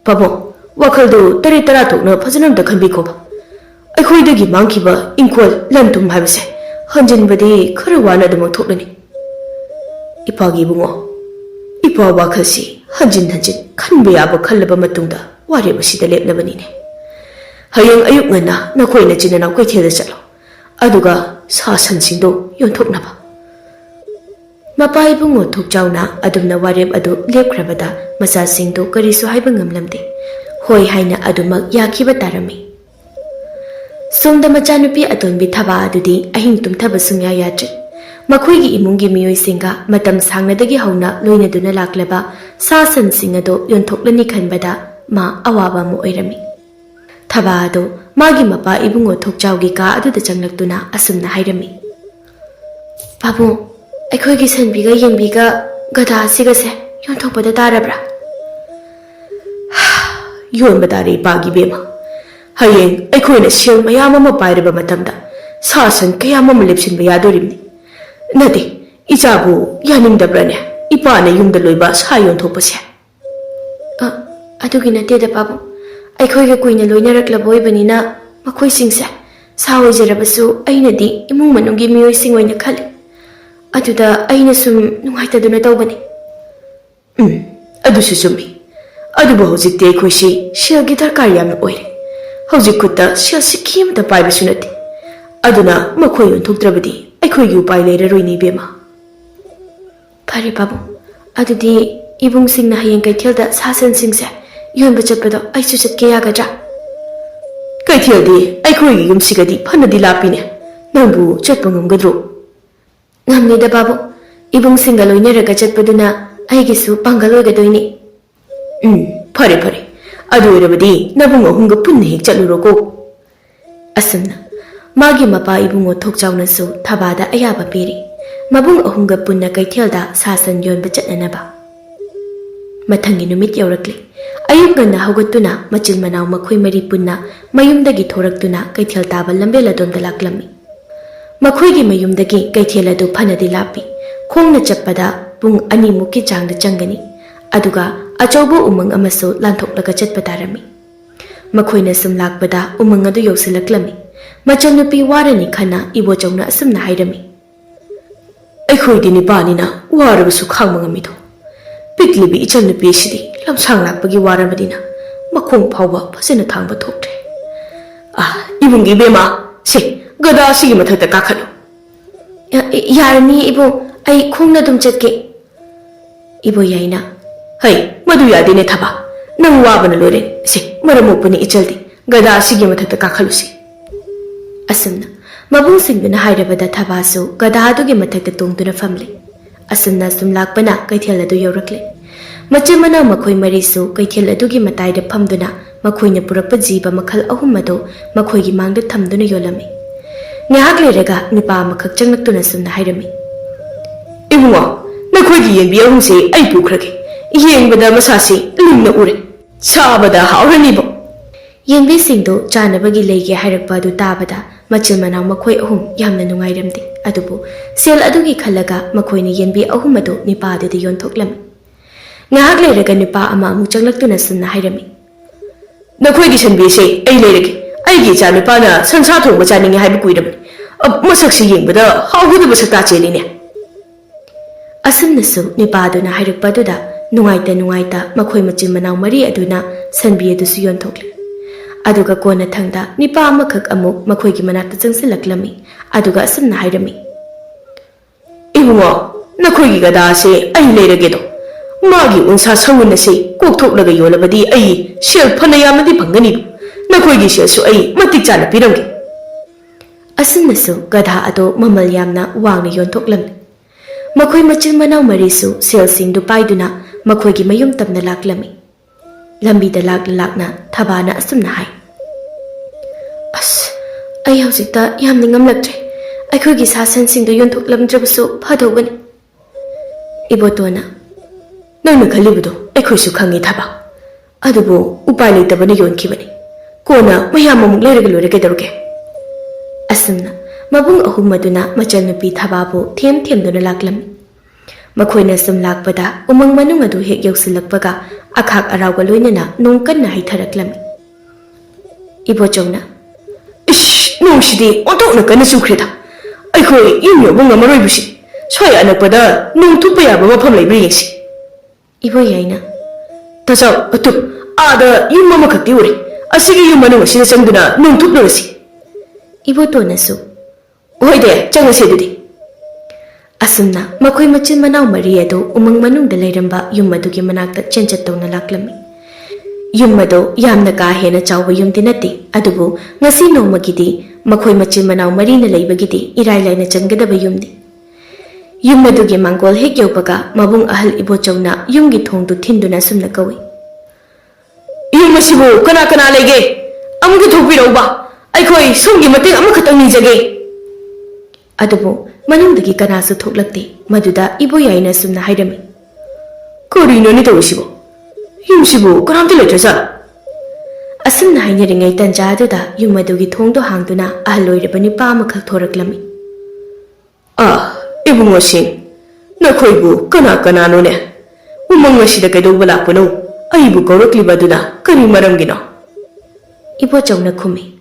ꯄꯥꯕꯨꯡ ꯋꯥꯈꯜꯗꯨ ꯇꯔꯦꯠ ꯇꯔꯥ ꯊꯣꯛꯅ ꯐꯖꯅ ꯑꯝꯇ ꯈꯟꯕꯤꯈꯣꯕ ꯑꯩꯈꯣꯏꯗꯒꯤ ꯃꯥꯡꯈꯤꯕ ꯏꯪꯈꯣꯜ ꯂꯟ ꯊꯨꯝ ꯍꯥꯏꯕꯁꯦ ꯍꯟꯖꯤꯟꯕꯗꯤ ꯈꯔ ꯋꯥꯅ ꯑꯗꯨꯃꯛ ꯊꯣꯛꯂꯅꯤ ꯏꯄꯥꯒꯤ ꯏꯕꯨꯡꯉꯣ ꯏꯄꯥ ꯋꯥꯈꯜꯁꯤ ꯍꯟꯖꯤꯟ ꯈꯟꯕ ꯌꯥꯕ ꯈꯜꯂꯕ ꯃꯇꯨꯡꯗ ꯋꯥꯔꯦꯞ ꯑꯁꯤꯗ ꯂꯦꯞꯂꯕꯅꯤꯅꯦ ꯍꯌꯦꯡ ꯑꯌꯨꯛ ꯉꯟꯅ ꯅꯈꯣꯏ ꯅꯆꯤꯟ ꯅꯅꯥꯎ ꯀꯩꯊꯦꯜꯗ ꯆꯠꯂꯣ ꯑꯗꯨꯒ ꯁꯥ ꯁꯟꯁꯤꯡꯗꯨ ꯌꯣꯟꯊꯣꯛꯅꯕ ꯃꯄꯥ ꯏꯕꯨꯡꯉꯣ ꯊꯣꯛꯆꯥꯎꯅ ꯑꯗꯨꯝꯅ ꯋꯥꯔꯦꯞ ꯑꯗꯨ ꯂꯦꯞꯈ꯭ꯔꯕꯗ ꯃꯆꯥꯁꯤꯡꯗꯨ ꯀꯔꯤꯁꯨ ꯍꯥꯏꯕ ꯉꯝꯂꯝꯗꯦ ꯍꯣꯏ ꯍꯥꯏꯅ ꯑꯗꯨꯃꯛ ꯌꯥꯈꯤꯕ ꯇꯥꯔꯝꯃꯤ ꯁꯣꯝꯗ ꯃꯆꯥꯅꯨꯄꯤ ꯑꯇꯣꯟꯕꯤ ꯊꯕꯥ ꯑꯗꯨꯗꯤ ꯑꯍꯤꯡ ꯇꯨꯝꯊꯕ ꯁꯨꯡꯌꯥ ꯌꯥꯗ꯭ꯔꯤ ꯃꯈꯣꯏꯒꯤ ꯏꯃꯨꯡꯒꯤ ꯃꯤꯑꯣꯏꯁꯤꯡꯒ ꯃꯇꯝ ꯁꯥꯡꯅꯗꯒꯤ ꯍꯧꯅ ꯂꯣꯏꯅꯗꯨꯅ ꯂꯥꯛꯂꯕ ꯁꯥ ꯁꯟꯁꯤꯡ ꯑꯗꯨ ꯌꯣꯟꯊꯣꯛꯂꯅꯤ ꯈꯟꯕꯗ ꯃꯥ ꯑꯋꯥꯕ ꯑꯃ ꯑꯣꯏꯔꯝꯃꯤ ꯊꯕꯥ ꯑꯗꯨ ꯃꯥꯒꯤ ꯃꯄꯥ ꯏꯕꯨꯡꯉꯣ ꯊꯣꯛꯆꯥꯎꯒꯤ ꯀꯥ ꯑꯗꯨꯗ ꯆꯪꯂꯛꯇꯨꯅ ꯑꯁꯨꯝꯅ ꯍꯥꯏꯔꯝꯃꯤ ꯄꯥꯕꯨꯡ ꯑꯩꯈꯣꯏꯒꯤ ꯁꯟꯕꯤꯒ ꯌꯦꯡꯕꯤꯒ ꯒꯙꯥ ꯑꯁꯤꯒꯁꯦ ꯌꯣꯟꯊꯣꯛꯄꯗ ꯇꯥꯔꯕ꯭ꯔꯥ ꯌꯣꯟꯕ ꯇꯥꯔꯦ ꯏꯄꯥꯒꯤ ꯕꯦꯝꯃ ꯍꯌꯦꯡ ꯑꯩꯈꯣꯏꯅ ꯁꯦꯜ ꯃꯌꯥꯝ ꯑꯃ ꯄꯥꯏꯔꯕ ꯃꯇꯝꯗ ꯁꯥ ꯁꯟ ꯀꯌꯥꯝ ꯑꯃ ꯂꯦꯞꯁꯤꯟꯕ ꯌꯥꯗꯣꯔꯤꯕꯅꯤ ꯅꯠꯇꯦ ꯏꯆꯥꯕꯨ ꯌꯥꯅꯤꯡꯗꯕ꯭ꯔꯅꯦ ꯏꯄꯥꯅ ꯌꯨꯝꯗ ꯂꯣꯏꯕ ꯁꯥ ꯌꯣꯟꯊꯣꯛꯄꯁꯦ ꯑꯗꯨꯒꯤ ꯅꯠꯇꯦꯗ ꯄꯥꯕꯨꯡ ꯑꯩꯈꯣꯏꯒ ꯀꯨꯏꯅ ꯂꯣꯏꯅꯔꯛꯂꯕ ꯑꯣꯏꯕꯅꯤꯅ ꯃꯈꯣꯏꯁꯤꯡꯁꯦ ꯁꯥ ꯑꯣꯏꯖꯔꯕꯁꯨ ꯑꯩꯅꯗꯤ ꯏꯃꯨꯡ ꯃꯅꯨꯡꯒꯤ ꯃꯤꯑꯣꯏꯁꯤꯡ ꯑꯣꯏꯅ ꯈꯜꯂꯤ ꯑꯗꯨꯗ ꯑꯩꯅ ꯁꯨꯝ ꯅꯨꯡꯉꯥꯏꯇꯗꯨꯅ ꯇꯧꯕꯅꯤ ꯑꯗꯨꯁꯨ ꯆꯨꯝꯃꯤ ꯑꯗꯨꯕꯨ ꯍꯧꯖꯤꯛꯇꯤ ꯑꯩꯈꯣꯏꯁꯤ ꯁꯦꯜꯒꯤ ꯗꯔꯀꯥꯔ ꯌꯥꯝꯅ ꯑꯣꯏꯔꯦ ꯍꯧꯖꯤꯛ ꯈꯨꯠꯇ ꯁꯦꯜ ꯁꯤꯀꯤ ꯑꯃꯇ ꯄꯥꯏꯕꯁꯨ ꯅꯠꯇꯦ ꯑꯗꯨꯅ ꯃꯈꯣꯏ ꯌꯣꯟꯊꯣꯛꯇ꯭ꯔꯕꯗꯤ ꯑꯩꯈꯣꯏꯒꯤ ꯎꯄꯥꯏ ꯂꯩꯔꯔꯣꯏꯅꯦ ꯏꯕꯦꯝꯃ ꯐꯔꯦ ꯄꯥꯕꯨꯡ ꯑꯗꯨꯗꯤ ꯏꯕꯨꯡꯁꯤꯡꯅ ꯍꯌꯦꯡ ꯀꯩꯊꯦꯜꯗ ꯁꯥ ꯁꯟꯁꯤꯡꯁꯦ ꯌꯣꯟꯕ ꯆꯠꯄꯗꯣ ꯑꯩꯁꯨ ꯆꯠꯀꯦ ꯌꯥꯒꯗ꯭ꯔꯥ ꯀꯩꯊꯦꯜꯗꯤ ꯑꯩꯈꯣꯏꯒꯤ ꯌꯨꯝꯁꯤꯒꯗꯤ ꯐꯅꯗꯤ ꯂꯥꯞꯄꯤꯅꯦ ꯅꯪꯕꯨ ꯆꯠꯄ ꯉꯝꯒꯗ꯭ꯔꯣ ꯉꯝꯅꯤꯗ ꯄꯥꯕꯨꯡ ꯏꯕꯨꯡꯁꯤꯡꯒ ꯂꯣꯏꯅꯔꯒ ꯆꯠꯄꯗꯨꯅ ꯑꯩꯒꯤꯁꯨ ꯄꯥꯡꯒꯜ ꯑꯣꯏꯒꯗꯣꯏꯅꯤ ꯐꯔꯦ ꯑꯗꯨ ꯑꯣꯏꯔꯕꯗꯤ ꯅꯕꯨꯡ ꯑꯍꯨꯝꯒ ꯄꯨꯟꯅ ꯍꯦꯛ ꯆꯠꯂꯨꯔꯣꯀꯣ ꯑꯁꯨꯝꯅ ꯃꯥꯒꯤ ꯃꯄꯥ ꯏꯕꯨꯡꯉꯣ ꯊꯣꯛꯆꯥꯎꯅꯁꯨ ꯊꯕꯥꯗ ꯑꯌꯥꯕ ꯄꯤꯔꯤ ꯃꯕꯨꯡ ꯑꯍꯨꯝꯒ ꯄꯨꯟꯅ ꯀꯩꯊꯦꯜꯗ ꯁꯥ ꯁꯟ ꯌꯣꯟꯕ ꯆꯠꯅꯅꯕ ꯃꯊꯪꯒꯤ ꯅꯨꯃꯤꯠ ꯌꯧꯔꯛꯂꯤ ꯑꯌꯨꯛ ꯉꯟꯅ ꯍꯧꯒꯠꯇꯨꯅ ꯃꯆꯤꯜ ꯃꯅꯥꯎ ꯃꯈꯣꯏ ꯃꯔꯤ ꯄꯨꯟꯅ ꯃꯌꯨꯝꯗꯒꯤ ꯊꯣꯔꯛꯇꯨꯅ ꯀꯩꯊꯦꯜ ꯇꯥꯕ ꯂꯝꯕꯦꯜ ꯑꯗꯣꯝꯗ ꯂꯥꯛꯂꯝꯃꯤ ꯃꯈꯣꯏꯒꯤ ꯃꯌꯨꯝꯗꯒꯤ ꯀꯩꯊꯦꯜ ꯑꯗꯨ ꯐꯅꯗꯤ ꯂꯥꯞꯄꯤ ꯈꯣꯡꯅ ꯆꯠꯄꯗ ꯄꯨꯡ 2ꯃꯨꯛꯀꯤ ꯆꯥꯡꯗ ꯆꯪꯒꯅꯤ ꯑꯗꯨꯒ ꯑꯆꯧꯕ ꯎꯃꯪ ꯑꯃꯁꯨ ꯂꯥꯟꯊꯣꯛꯂꯒ ꯆꯠꯄ ꯇꯥꯔꯝꯃꯤ ꯃꯈꯣꯏꯅ ꯁꯨꯝ ꯂꯥꯛꯄꯗ ꯎꯃꯪ ꯑꯗꯨ ꯌꯧꯁꯤꯜꯂꯛꯂꯝꯃꯤ ꯃꯆꯟꯅꯨꯄꯤ ꯋꯥꯔꯅꯤ ꯈꯟꯅ ꯏꯕꯣꯆꯧꯅ ꯑꯁꯨꯝꯅ ꯍꯥꯏꯔꯝꯃꯤ ꯑꯩꯈꯣꯏꯗꯤ ꯅꯤꯄꯥꯅꯤꯅ ꯋꯥꯔꯕꯁꯨ ꯈꯥꯡꯕ ꯉꯝꯃꯤꯗꯣ ꯄꯤꯛꯂꯤꯕꯤ ꯏꯆꯟꯅꯨꯄꯤ ꯑꯁꯤꯗꯤ ꯂꯝꯁꯥꯡ ꯂꯥꯛꯄꯒꯤ ꯋꯥꯔꯕꯅꯤꯅ ꯃꯈꯣꯡ ꯐꯥꯎꯕ ꯐꯖꯅ ꯊꯥꯡꯕ ꯊꯣꯛꯇ꯭ꯔꯦ ꯏꯕꯨꯡꯒꯤ ꯏꯕꯦꯝꯃ ꯁꯦ ꯒꯙꯥ ꯑꯁꯤꯒꯤ ꯃꯊꯛꯇ ꯀꯥꯈꯠꯂꯨ ꯌꯥꯔꯅꯤ ꯏꯕꯨꯡ ꯑꯩ ꯈꯣꯡꯅ ꯑꯗꯨꯝ ꯆꯠꯀꯦ ꯏꯕꯣꯌꯥꯏꯅ ꯍꯩ ꯃꯗꯨ ꯌꯥꯗꯦꯅꯦ ꯊꯕꯥ ꯅꯪ ꯋꯥꯕꯅ ꯂꯣꯏꯔꯦ ꯁꯦ ꯃꯔꯝ ꯃꯣꯛꯄꯅꯤ ꯏꯆꯜꯗꯤ ꯒꯙꯥ ꯑꯁꯤꯒꯤ ꯃꯊꯛꯇ ꯀꯥꯈꯠꯂꯨꯁꯤ ꯑꯁꯨꯝꯅ ꯃꯕꯨꯡꯁꯤꯡꯗꯨꯅ ꯍꯥꯏꯔꯕꯗ ꯊꯕꯥꯁꯨ ꯒꯙꯥ ꯑꯗꯨꯒꯤ ꯃꯊꯛꯇ ꯇꯣꯡꯗꯨꯅ ꯐꯝꯂꯤ ꯑꯁꯨꯝꯅ ꯁꯨꯝ ꯂꯥꯛꯄꯅ ꯀꯩꯊꯦꯜ ꯑꯗꯨ ꯌꯧꯔꯛꯂꯤ ꯃꯆꯤꯟ ꯃꯅꯥꯎ ꯃꯈꯣꯏ ꯃꯔꯤꯁꯨ ꯀꯩꯊꯦꯜ ꯑꯗꯨꯒꯤ ꯃꯇꯥꯏꯗ ꯐꯝꯗꯨꯅ ꯃꯈꯣꯏꯅ ꯄꯨꯔꯛꯄ ꯖꯤꯕ ꯃꯈꯜ 3 ꯑꯗꯨ ꯃꯈꯣꯏꯒꯤ ꯃꯥꯡꯗ ꯊꯝꯗꯨꯅ ꯌꯣꯜꯂꯝꯃꯤ ꯉꯥꯏꯍꯥꯛ ꯂꯩꯔꯒ ꯅꯨꯄꯥ ꯑꯃꯈꯛ ꯆꯪꯂꯛꯇꯨꯅ ꯁꯨꯝꯅ ꯍꯥꯏꯔꯝꯃꯤ ꯏꯕꯨꯡꯉꯣ ꯅꯈꯣꯏꯒꯤ ꯌꯦꯟꯕꯤ ꯑꯍꯨꯝꯁꯤ ꯑꯩ ꯄꯨꯈ꯭ꯔꯒꯦ ꯌꯦꯡꯕꯗ ꯃꯁꯥꯁꯤ ꯂꯨꯝꯅ ꯎꯔꯦ ꯆꯥꯕꯗ ꯍꯥꯎꯔꯅꯤꯕꯣ ꯌꯦꯟꯕꯤꯁꯤꯡꯗꯨ ꯆꯥꯅꯕꯒꯤ ꯂꯩꯒꯦ ꯍꯥꯏꯔꯛꯄ ꯑꯗꯨ ꯇꯥꯕꯗ ꯃꯆꯤꯟ ꯃꯅꯥꯎ ꯃꯈꯣꯏ 3 ꯌꯥꯝꯅ ꯅꯨꯡꯉꯥꯏꯔꯝꯗꯦ ꯑꯗꯨꯕꯨ ꯁꯦꯜ ꯑꯗꯨꯒꯤ ꯈꯜꯂꯒ ꯃꯈꯣꯏꯅ ꯌꯦꯟꯕꯤ 3 ꯑꯗꯨ ꯅꯨꯄꯥ ꯑꯗꯨꯗ ꯌꯣꯟꯊꯣꯛꯂꯝꯃꯤ ꯉꯥꯏꯍꯥꯛ ꯂꯩꯔꯒ ꯅꯨꯄꯥ ꯑꯃ ꯑꯃꯨꯛ ꯆꯪꯂꯛꯇꯨꯅ ꯁꯨꯝꯅ ꯍꯥꯏꯔꯝꯃꯤ Nakhoi gi sanbi se ai leirage. Ai gi cha nupa na sansa thongba chaningi haibu kuirabani. Masak si yengbada hawgudaba sakta cheline. Asumnasu nipa aduna hairukpaduda nungaita makhoi machin manau mari aduna sanbi adusu yontokle. Aduga kona thangda nipa amakak amuk makhoi gi manakta changsilaklami. Aduga asumna hairami. Ibungo, nakhoi gi gada se ai leirage do. Magi unsa sawun se kok thoklaga yolabadi ai shel phana yamadi phangani. Nakhoi gi shel su ai matik chana piramge. Asumnasu gada ado mamal yamna wangna yontoklamni. Makhoi machin manau marisu selsing du paiduna makhoi gi mayum tamna laklami. Lambi da lakna thabana asumna hai. As, ai hausikta yamni ngamlaktre. Aikhoi gi sasan sing du yontoklamdrabasu phadogani. Ibotona. Nangna khalibudo aikhoi su khangi thaba. Adubu upai leitabani yonkibani. Kona mayam amuk leiraga loiraga daruge. Asumna mabung ahum maduna machal nupi thababu them duna laklami. Makhoina sum lakpada umang manung adu hek yausilakpaga akhak arauga loinana nong kanna haitharaklami. Ibochongna ish nong shidi ontokna kanna sukhreda. Aikhoi yumyo bunga maroi busi. Swai anakpada nong thukpa yaba mafam leibri yengsi. Ibo yaina Tasau atu ada yum mama khakti ure. Asigi yum manung asina changduna nong thuknarasi. Ibo tonasu Hoide changase dudi. Asumna makhoi machin manau mari ado umang manungda leiramba yum adugi manakta chenchat tawna laklami. Yum ado yamna ka hena chawba yumdi nati adubu ngasi nongmagidi makhoi machin manau mari na leibagidi irai laina changgadaba yumdi. Yum adugi mangol hek yaupaga mabung ahal ibochongna yumgi thongdu thinduna sumna kawi. Yum asibu kana lege amugi thokpirauba aikhoi somgi mateng amakhatang nijage. Adubu manungdagi kanasu thoklakti maduda ibo yaina sumna hairami. Korino ni tawisibo. Yumsibu karamti letrasa. Asumna hainaringai tanja aduda yum adugi thongdo hangduna ahaloirabani pa amakak thoraklami. Ibungo sing nakhoibu kana no ne. Umang asida kaidauba lakpano. Aibu kaurakliba kari maramgino. Ibo chongna khumi.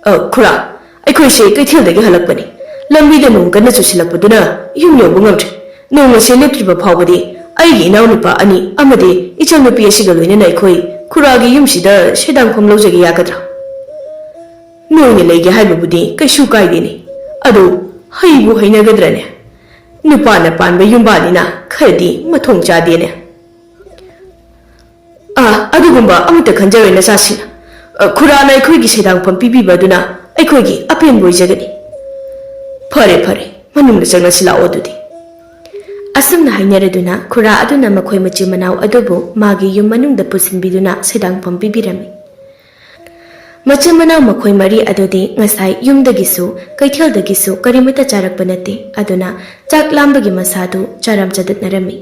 Khura aikhoi se kaithildagi halakpani. Lambida nong kanna chusilakpaduna yum yongba ngamtre. Nong ase leptriba phawbadi aigi inaunupa ani amade ichangnupi asiga loinana aikhoi khuragi yumsida sedangpham lawjage yagadra. Noine leige haibabudi kaisu kaideni. Adu haibu hainagadrane. Nupana panba yumbanina kharadi mathong chadene. Adugumba amuta khanjare nasasina. Khurana aikhoi gi sedangpham pibibaduna aikhoi gi apen boijagani. Pare manungda changnasi lao adudi. Asumna hainaraduna khura aduna makhoi machi manau adubu magi yum manungda pusinbiduna sedangpham pibirami. Machi manau makhoi mari adudi ngasai yumdagisu kaithildagisu karimata charakpa nate aduna chak lambagi masadu charam chadatnarami.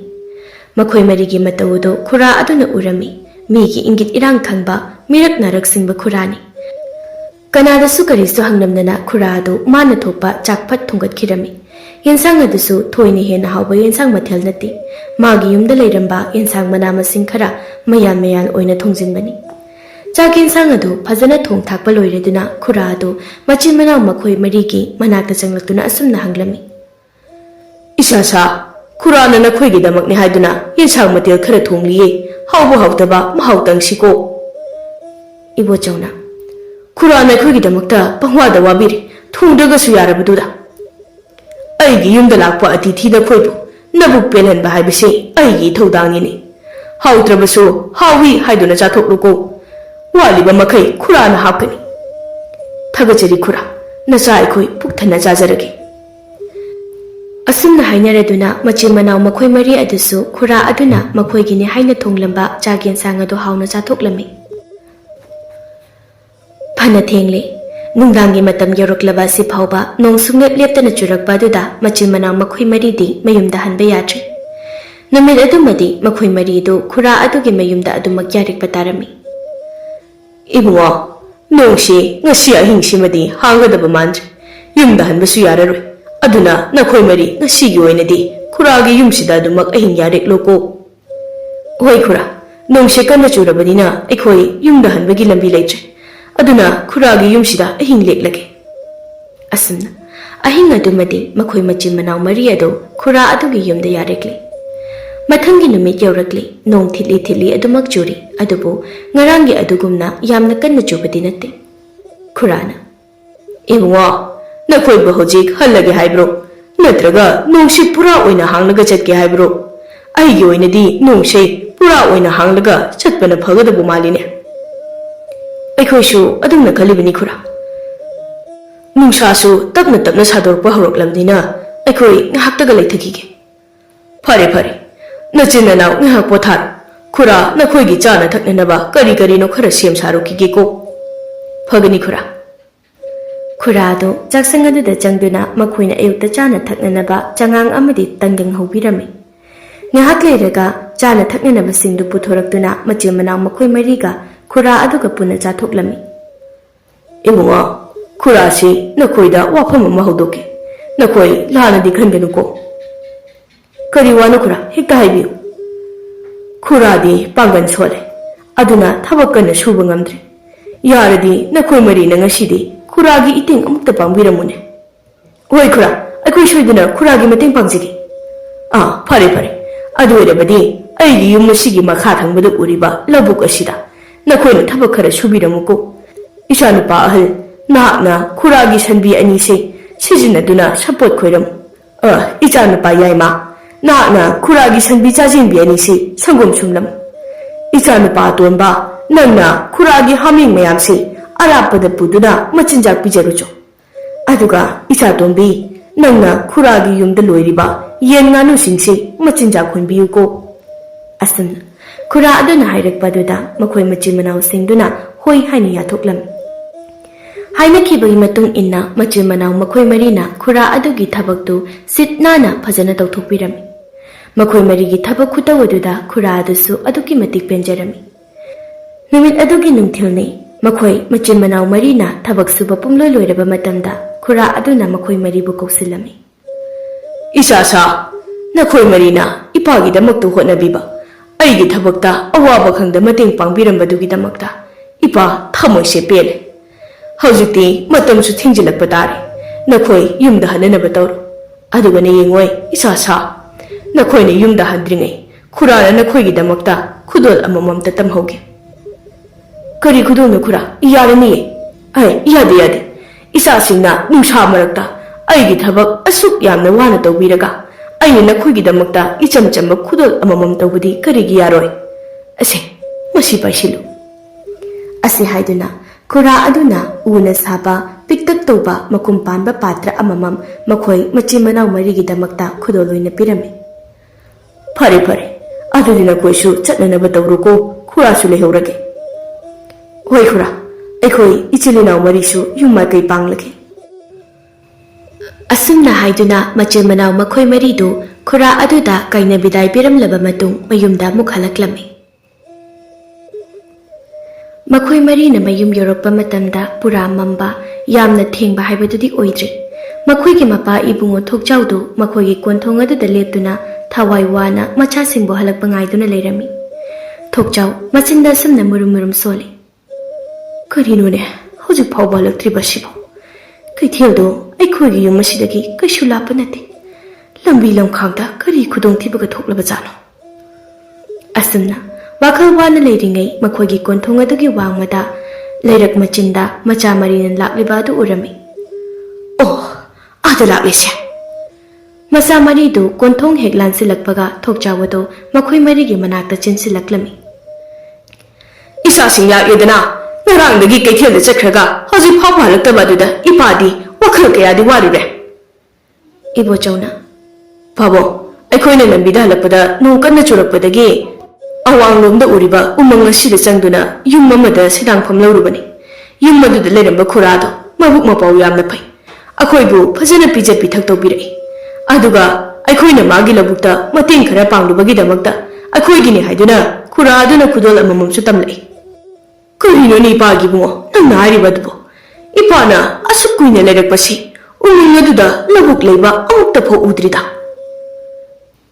Makhoi marigi matawudo khura aduna urami. Migi ingit irang thangba mirak narak singba khurani. Kanada su karisu hangnamnana khuradu mana thokpa chakphat thongat khirami. Yensang adusu thoini hena hawba yensang mathel nati. Magi yumda leiramba yensang mana masing khara mayan oina thongjinbani. Chak yensang adu phajana thong thakpa loireduna khuradu machin manau makhoi marigi manakta changlaktuna asumna hanglami. Isasa khurana nakhoi gi damakni haiduna yensang matel khara thongliye. Haubu hautaba mahautang siko. Ibo chongna Khurana khoi damakta pangwada wabiri thungdaga su yarabaduda. Aigi yumda lakpa atithi da khoibu nabuk pelhanba haibase aigi thodangini. Hautrabasu hawi haiduna chathokluko. Waliba makai khurana hapkani. Thagachari khura nacha aikhoi pukthana chajarage. Asumna hainaraduna machin manau makhoi mari adusu khura aduna makhoi gini haina thonglamba chagen sang adu hauna chathoklami. Phana thengle nungdangi matam yoroklaba si phawba nong sunglep leptana churakpa aduda machin manau makhoi mari di mayumda hanba yatri. Namit adumadi makhoi mari du khura adugi mayumda adumak yarik patarami. Ibungo nongsi ngasi ahingsimadi hangadaba mandre yumda hanbasu yararoi. Aduna nakhoi mari ngasi gi oinadi khuragi yumsida adumak ahing yarik loko. Hoi khura ꯅꯣꯡꯁꯦ ꯀꯟꯅ ꯆꯨꯔꯕꯅꯤꯅ ꯑꯩꯈꯣꯏ ꯌꯨꯝꯗ ꯍꯟꯕꯒꯤ ꯂꯝꯕꯤ ꯂꯩꯇ꯭ꯔꯦ ꯑꯗꯨꯅ ꯈꯨꯔꯥꯒꯤ ꯌꯨꯝꯁꯤꯗ ꯑꯍꯤꯡ ꯂꯦꯛꯂꯒꯦ ꯑꯁꯨꯝꯅ ꯑꯍꯤꯡ ꯑꯗꯨꯃꯗꯤ ꯃꯈꯣꯏ ꯃꯆꯤꯟ ꯃꯅꯥꯎ ꯃꯔꯤ ꯑꯗꯨ ꯈꯨꯔꯥ ꯑꯗꯨꯒꯤ ꯌꯨꯝꯗ ꯌꯥꯔꯛꯂꯤ ꯃꯊꯪꯒꯤ ꯅꯨꯃꯤꯠ ꯌꯧꯔꯛꯂꯤ ꯅꯣꯡ ꯊꯤꯠꯂꯤ ꯊꯤꯠꯂꯤ ꯑꯗꯨꯃꯛ ꯆꯨꯔꯤ ꯑꯗꯨꯕꯨ ꯉꯔꯥꯡꯒꯤ ꯑꯗꯨꯒꯨꯝꯅ ꯌꯥꯝꯅ ꯀꯟꯅ ꯆꯨꯕꯗꯤ ꯅꯠꯇꯦ ꯈꯨꯔꯥꯅ ꯏꯕꯨꯡꯉꯣ ꯅꯈꯣꯏꯕꯨ ꯍꯧꯖꯤꯛ ꯍꯜꯂꯒꯦ ꯍꯥꯏꯕ꯭ꯔꯣ ꯅꯠꯇ꯭ꯔꯒ ꯅꯣꯡꯁꯤ ꯄꯨꯔꯥ ꯑꯣꯏꯅ ꯍꯥꯡꯂꯒ ꯆꯠꯀꯦ ꯍꯥꯏꯕ꯭ꯔꯣ ꯑꯩꯒꯤ ꯑꯣꯏꯅꯗꯤ ꯅꯣꯡꯁꯦ ꯄꯨꯔꯥ ꯑꯣꯏꯅ ꯍꯥꯡꯂꯒ ꯆꯠꯄꯅ ꯐꯒꯗꯕ ꯃꯥꯜꯂꯤꯅꯦ ꯑꯩꯈꯣꯏꯁꯨ ꯑꯗꯨꯝꯅ ꯈꯜꯂꯤꯕꯅꯤ ꯈꯨꯔꯥ ꯅꯨꯡꯁꯥꯁꯨ ꯇꯞꯅ ꯇꯞꯅ ꯁꯥꯗꯣꯔꯛꯄ ꯍꯧꯔꯛꯂꯕꯅꯤꯅ ꯑꯩꯈꯣꯏ ꯉꯥꯏꯍꯥꯛꯇꯒ ꯂꯩꯊꯈꯤꯒꯦ ꯐꯔꯦ ꯐꯔꯦ ꯅꯆꯤꯟ ꯅꯅꯥꯎ ꯉꯥꯏꯍꯥꯛ ꯄꯣꯊꯥꯔꯣ ꯈꯨꯔꯥ ꯅꯈꯣꯏꯒꯤ ꯆꯥꯅ ꯊꯛꯅꯅꯕ ꯀꯔꯤ ꯀꯔꯤꯅꯣ ꯈꯔ ꯁꯦꯝ ꯁꯥꯔꯨꯈꯤꯒꯦꯀꯣ ꯐꯒꯅꯤ ꯈꯨꯔꯥ ꯈꯨꯔꯥ ꯑꯗꯨ ꯆꯥꯛꯁꯪ ꯑꯗꯨꯗ ꯆꯪꯗꯨꯅ ꯃꯈꯣꯏꯅ ꯑꯌꯨꯛꯇ ꯆꯥꯅ ꯊꯛꯅꯅꯕ ꯆꯉꯥꯡ ꯑꯃꯗꯤ ꯇꯟꯒꯪ ꯍꯧꯕꯤꯔꯝꯃꯤ ꯉꯥꯏꯍꯥꯛ ꯂꯩꯔꯒ ꯆꯥꯅ ꯊꯛꯅꯅꯕꯁꯤꯡꯗꯨ ꯄꯨꯊꯣꯔꯛꯇꯨꯅ ꯃꯆꯤꯟ ꯃꯅꯥꯎ ꯃꯈꯣꯏ ꯃꯔꯤꯒ ꯈꯨꯔꯥ ꯑꯗꯨꯒ ꯄꯨꯟꯅ ꯆꯥꯊꯣꯛꯂꯝꯃꯤ ꯏꯕꯨꯡꯉꯣ ꯈꯨꯔꯥꯁꯤ ꯅꯈꯣꯏꯗ ꯋꯥꯐꯝ ꯑꯃ ꯍꯧꯗꯣꯛꯀꯦ ꯅꯈꯣꯏ ꯂꯥꯟꯅꯗꯤ ꯈꯟꯒꯅꯨꯀꯣ ꯀꯔꯤ ꯋꯥꯅꯣ ꯈꯨꯔꯥ ꯍꯦꯛꯇ ꯍꯥꯏꯕꯤꯌꯨ ꯈꯨꯔꯥꯗꯤ ꯄꯥꯡꯒꯜ ꯁꯣꯜꯂꯦ ꯑꯗꯨꯅ ꯊꯕꯛ ꯀꯟꯅ ꯁꯨꯕ ꯉꯝꯗ꯭ꯔꯦ ꯌꯥꯔꯗꯤ ꯅꯈꯣꯏ ꯃꯔꯤꯅ ꯉꯁꯤꯗꯤ ꯈꯨꯔꯥꯒꯤ ꯏꯇꯦꯡ ꯑꯃꯨꯛꯇ ꯄꯥꯡꯕꯤꯔꯝꯃꯨꯅꯦ ꯍꯣꯏ ꯈꯨꯔꯥ ꯑꯩꯈꯣꯏ ꯁꯣꯏꯗꯅ ꯈꯨꯔꯥꯒꯤ ꯃꯇꯦꯡ ꯄꯥꯡꯖꯒꯦ ꯐꯔꯦ ꯐꯔꯦ ꯑꯗꯨ ꯑꯣꯏꯔꯕꯗꯤ ꯑꯩꯒꯤ ꯌꯨꯝ ꯑꯁꯤꯒꯤ ꯃꯈꯥ ꯊꯪꯕꯗ ꯎꯔꯤꯕ ꯂꯧꯕꯨꯛ ꯑꯁꯤꯗ ꯅꯈꯣꯏꯅ ꯊꯕꯛ ꯈꯔ ꯁꯨꯕꯤꯔꯝꯃꯨꯀꯣ ꯏꯆꯥꯅꯨꯄꯥ ꯑꯍꯜ ꯅꯍꯥꯛꯅ ꯈꯨꯔꯥꯒꯤ ꯁꯟꯕꯤ ꯑꯅꯤꯁꯦ ꯁꯤꯖꯤꯟꯅꯗꯨꯅ ꯁꯄꯣꯠ ꯈꯣꯏꯔꯝꯃꯨ ꯏꯆꯥꯅꯨꯄꯥ ꯌꯥꯏꯃ ꯅꯍꯥꯛꯅ ꯈꯨꯔꯥꯒꯤ ꯁꯟꯕꯤ ꯆꯥꯖꯦꯟꯕꯤ ꯑꯅꯤꯁꯦ ꯁꯪꯒꯣꯝ ꯁꯨꯝꯂꯝꯃꯨ ꯏꯆꯥꯅꯨꯄꯥ ꯑꯇꯣꯟꯕ ꯅꯪꯅ ꯈꯨꯔꯥꯒꯤ ꯍꯥꯃꯦꯡ ꯃꯌꯥꯝꯁꯦ ꯑꯔꯥꯞꯄꯗ ꯄꯨꯗꯨꯅ ꯃꯆꯤꯟꯖꯥꯛ ꯄꯤꯖꯔꯨꯆꯣ ꯑꯗꯨꯒ ꯏꯆꯥꯇꯣꯝꯕꯤ ꯅꯪꯅ ꯈꯨꯔꯥꯒꯤ ꯌꯨꯝꯗ ꯂꯣꯏꯔꯤꯕ ꯌꯦꯟ ꯉꯥꯅꯨꯁꯤꯡꯁꯦ ꯃꯆꯤꯟꯖꯥꯛ ꯍꯨꯟꯕꯤꯌꯨꯀꯣ ꯑꯁꯨꯝꯅ ꯈꯨꯔꯥ ꯑꯗꯨꯅ ꯍꯥꯏꯔꯛꯄꯗꯨꯗ ꯃꯈꯣꯏ ꯃꯆꯤꯟ ꯃꯅꯥꯎꯁꯤꯡꯗꯨꯅ ꯍꯣꯏ ꯍꯥꯏꯅ ꯌꯥꯊꯣꯛꯂꯝꯃꯤ ꯍꯥꯏꯅꯈꯤꯕꯒꯤ ꯃꯇꯨꯡ ꯏꯟꯅ ꯃꯆꯤꯟ ꯃꯅꯥꯎ ꯃꯈꯣꯏ ꯃꯔꯤꯅ ꯈꯨꯔꯥ ꯑꯗꯨꯒꯤ ꯊꯕꯛꯇꯨ ꯁꯤꯠ ꯅꯥꯟꯅ ꯐꯖꯅ ꯇꯧꯊꯣꯛꯄꯤꯔꯝꯃꯤ ꯃꯈꯣꯏ ꯃꯔꯤꯒꯤ ꯊꯕꯛ ꯈꯨꯇꯧ ꯑꯗꯨꯗ ꯈꯨꯔꯥ ꯑꯗꯨꯁꯨ ꯑꯗꯨꯛꯀꯤ ꯃꯇꯤꯛ ꯄꯦꯟꯖꯔꯝꯃꯤ ꯅꯨꯃꯤꯠ ꯑꯗꯨꯒꯤ ꯅꯨꯡꯊꯤꯜꯅꯤ ꯃꯈꯣꯏ ꯃꯆꯤꯟ ꯃꯅꯥꯎ ꯃꯔꯤꯅ ꯊꯕꯛ ꯁꯨꯕ ꯄꯨꯡꯂꯣꯏ ꯂꯣꯏꯔꯕ ꯃꯇꯝꯗ ꯈꯨꯔꯥ ꯑꯗꯨꯅ ꯃꯈꯣꯏ ꯃꯔꯤꯕꯨ ꯀꯧꯁꯤꯜꯂꯝꯃꯤ ꯏꯆꯥꯁꯥ ꯅꯈꯣꯏ ꯃꯔꯤꯅ ꯏꯄꯥꯒꯤꯗꯃꯛꯇ ꯍꯣꯠꯅꯕꯤꯕ ꯑꯩꯒꯤ ꯊꯕꯛꯇ ꯑꯋꯥꯕ ꯈꯪꯗ ꯃꯇꯦꯡ ꯄꯥꯡꯕꯤꯔꯝꯕꯗꯨꯒꯤꯗꯃꯛꯇ ꯏꯄꯥ ꯊꯃꯣꯏꯁꯦ ꯄꯦꯜꯂꯦ ꯍꯧꯖꯤꯛꯇꯤ ꯃꯇꯝꯁꯨ ꯊꯦꯡꯖꯤꯜꯂꯛꯄ ꯇꯥꯔꯦ ꯅꯈꯣꯏ ꯌꯨꯝꯗ ꯍꯟꯅꯅꯕ ꯇꯧꯔꯣ ꯑꯗꯨꯒꯅꯦ ꯌꯦꯡꯉꯣꯏ ꯏꯆꯥꯁꯥ ꯅꯈꯣꯏꯅ ꯌꯨꯝꯗ ꯍꯟꯗ꯭ꯔꯤꯉꯩ ꯈꯨꯔꯥꯅ ꯅꯈꯣꯏꯒꯤꯗꯃꯛꯇ ꯈꯨꯗꯣꯜ ꯑꯃꯃꯝꯇ ꯇꯝꯍꯧꯒꯦ ꯀꯔꯤ ꯈꯨꯗꯣꯜꯅꯣ ꯈꯨꯔꯥ ꯌꯥꯔꯅꯤꯌꯦ ꯌꯥꯗꯦ ꯌꯥꯗꯦ ꯏꯆꯥꯁꯤꯡꯅ ꯅꯨꯡꯁꯥ ꯃꯔꯛꯇ ꯑꯩꯒꯤ ꯊꯕꯛ ꯑꯁꯨꯛ ꯌꯥꯝꯅ ꯋꯥꯅ ꯇꯧꯕꯤꯔꯒ ꯑꯩꯅ ꯅꯈꯣꯏꯒꯤꯗꯃꯛꯇ ꯏꯆꯝ ꯆꯝꯕ ꯈꯨꯗꯣꯜ ꯑꯃꯃꯝ ꯇꯧꯕꯗꯤ ꯀꯔꯤꯒꯤ ꯌꯥꯔꯣꯏ ꯑꯁꯦ ꯃꯁꯤ ꯄꯥꯏꯁꯤꯜꯂꯨ ꯑꯁꯤ ꯍꯥꯏꯗꯨꯅ ꯈꯨꯔꯥ ꯑꯗꯨꯅ ꯎꯅ ꯁꯥꯕ ꯄꯤꯛꯇꯛ ꯇꯧꯕ ꯃꯈꯨꯝ ꯄꯥꯟꯕ ꯄꯥꯇ꯭ꯔ ꯑꯃꯃꯝ ꯃꯈꯣꯏ ꯃꯆꯤꯟ ꯃꯅꯥꯎ ꯃꯔꯤꯒꯤꯗꯃꯛꯇ ꯈꯨꯗꯣꯜ ꯑꯣꯏꯅ ꯄꯤꯔꯝꯃꯤ ꯐꯔꯦ ꯐꯔꯦ ꯑꯗꯨꯗꯤ ꯅꯈꯣꯏꯁꯨ ꯆꯠꯅꯅꯕ ꯇꯧꯔꯨꯀꯣ ꯈꯨꯔꯥꯁꯨ ꯂꯩꯍꯧꯔꯒꯦ ꯍꯣꯏ ꯈꯨꯔꯥ ꯑꯩꯈꯣꯏ ꯏꯆꯤꯜ ꯏꯅꯥꯎ ꯃꯔꯤꯁꯨ ꯌꯨꯝ ꯃꯥꯏꯀꯩ ꯄꯥꯡꯂꯒꯦ ꯑꯁꯨꯝꯅ ꯍꯥꯏꯗꯨꯅ ꯃꯆꯤꯟ ꯃꯅꯥꯎ ꯃꯈꯣꯏ ꯃꯔꯤꯗꯨ ꯈꯨꯔꯥ ꯑꯗꯨꯗ ꯀꯥꯏꯅ ꯕꯤꯗꯥꯏ ꯄꯤꯔꯝꯂꯕ ꯃꯇꯨꯡ ꯃꯌꯨꯝꯗ ꯑꯃꯨꯛ ꯍꯜꯂꯛꯂꯝꯃꯤ ꯃꯈꯣꯏ ꯃꯔꯤꯅ ꯃꯌꯨꯝ ꯌꯧꯔꯛꯄ ꯃꯇꯝꯗ ꯄꯨꯔꯥ ꯃꯝꯕ ꯌꯥꯝꯅ ꯊꯦꯡꯕ ꯍꯥꯏꯕꯗꯨꯗꯤ ꯑꯣꯏꯗ꯭ꯔꯤ ꯃꯈꯣꯏꯒꯤ ꯃꯄꯥ ꯏꯕꯨꯡꯉꯣ ꯊꯣꯛꯆꯥꯎꯗꯨ ꯃꯈꯣꯏꯒꯤ ꯀꯣꯟꯊꯣꯡ ꯑꯗꯨꯗ ꯂꯦꯞꯇꯨꯅ ꯊꯋꯥꯏ ꯋꯥꯅ ꯃꯆꯥꯁꯤꯡꯕꯨ ꯍꯜꯂꯛꯄ ꯉꯥꯏꯗꯨꯅ ꯂꯩꯔꯝꯃꯤ ꯊꯣꯛꯆꯥꯎ ꯃꯆꯤꯟꯗ ꯑꯁꯨꯝꯅ ꯃꯨꯔꯨꯝ ꯃꯨꯔꯨꯝ ꯁꯣꯜꯂꯤ ꯀꯔꯤꯅꯣꯅꯦ ꯍꯧꯖꯤꯛ ꯐꯥꯎꯕ ꯍꯜꯂꯛꯇ꯭ꯔꯤꯕꯁꯤꯕꯨ ꯀꯩꯊꯦꯜꯗꯣ ꯑꯩꯈꯣꯏꯒꯤ ꯌꯨꯝ ꯑꯁꯤꯗꯒꯤ ꯀꯩꯁꯨ ꯂꯥꯞꯄ ꯅꯠꯇꯦ ꯂꯝꯕꯤ ꯂꯝꯈꯥꯡꯗ ꯀꯔꯤ ꯈꯨꯗꯣꯡꯊꯤꯕꯒ ꯊꯣꯛꯂꯕꯖꯥꯠꯅꯣ ꯑꯁꯨꯝꯅ ꯋꯥꯈꯜ ꯋꯥꯅ ꯂꯩꯔꯤꯉꯩ ꯃꯈꯣꯏꯒꯤ ꯀꯣꯟꯊꯣꯡ ꯑꯗꯨꯒꯤ ꯋꯥꯡꯃꯗ ꯂꯩꯔꯛ ꯃꯆꯤꯟꯗ ꯃꯆꯥ ꯃꯔꯤꯅ ꯂꯥꯛꯂꯤꯕ ꯑꯗꯨ ꯎꯔꯝꯃꯤ ꯑꯣ ꯑꯥꯗ ꯂꯥꯛꯂꯤꯁꯦ ꯃꯆꯥ ꯃꯔꯤꯗꯨ ꯀꯣꯟꯊꯣꯡ ꯍꯦꯛ ꯂꯥꯟꯁꯤꯜꯂꯛꯄꯒ ꯊꯣꯛꯆꯥꯎ ꯑꯗꯨ ꯃꯈꯣꯏ ꯃꯔꯤꯒꯤ ꯃꯅꯥꯛꯇ ꯆꯦꯟꯁꯤꯜꯂꯛꯂꯝꯃꯤ ꯏꯆꯥꯁꯤꯡ ꯂꯥꯛꯂꯦꯗꯅ ꯉꯔꯥꯡꯗꯒꯤ ꯀꯩꯊꯦꯜꯗ ꯆꯠꯈ꯭ꯔꯒ ꯍꯧꯖꯤꯛ ꯐꯥꯎꯕ ꯍꯜꯂꯛꯇꯕ ꯑꯗꯨꯗ ꯏꯄꯥꯗꯤ ꯋꯥꯈꯜ ꯀꯌꯥꯗꯤ ꯋꯥꯔꯨꯔꯦ ꯏꯕꯣꯆꯧꯅ ꯄꯥꯕꯨꯡ ꯑꯩꯈꯣꯏꯅ ꯂꯝꯕꯤꯗ ꯍꯜꯂꯛꯄꯗ ꯅꯣꯡ ꯀꯟꯅ ꯆꯨꯔꯛꯄꯗꯒꯤ ꯑꯋꯥꯡꯂꯣꯝꯗ ꯎꯔꯤꯕ ꯎꯃꯪ ꯑꯁꯤꯗ ꯆꯪꯗꯨꯅ ꯌꯨꯝ ꯑꯃꯗ ꯁꯤꯗꯥꯡꯐꯝ ꯂꯧꯔꯨꯕꯅꯤ ꯌꯨꯝ ꯑꯗꯨꯗ ꯂꯩꯔꯝꯕ ꯈꯨꯔꯥꯗꯣ ꯃꯕꯨꯛ ꯃꯄꯥꯎ ꯌꯥꯝꯅ ꯐꯩ ꯑꯩꯈꯣꯏꯕꯨ ꯐꯖꯅ ꯄꯤꯖ ꯄꯤꯊꯛ ꯇꯧꯕꯤꯔꯛꯏ ꯑꯗꯨꯒ ꯑꯩꯈꯣꯏꯅ ꯃꯥꯒꯤ ꯂꯧꯕꯨꯛꯇ ꯃꯇꯦꯡ ꯈꯔ ꯄꯥꯡꯂꯨꯕꯒꯤꯗꯃꯛꯇ ꯑꯩꯈꯣꯏꯒꯤꯅꯤ ꯍꯥꯏꯗꯨꯅ ꯈꯨꯔꯥ ꯑꯗꯨꯅ ꯈꯨꯗꯣꯜ ꯑꯃꯃꯝꯁꯨ ꯇꯝꯂꯛꯏ ꯀꯔꯤꯅꯣꯅꯦ ꯏꯄꯥꯒꯤꯕꯨꯡꯉꯣ ꯅꯪꯅ ꯍꯥꯏꯔꯤꯕ ꯑꯗꯨꯕꯨ ꯏꯄꯥꯅ ꯑꯁꯨꯛ ꯀꯨꯏꯅ ꯂꯩꯔꯛꯄꯁꯤ ꯎꯃꯪ ꯑꯗꯨꯗ ꯂꯧꯕꯨꯛ ꯂꯩꯕ ꯑꯃꯨꯛꯇ ꯐꯥꯎ ꯎꯗ꯭ꯔꯤꯗ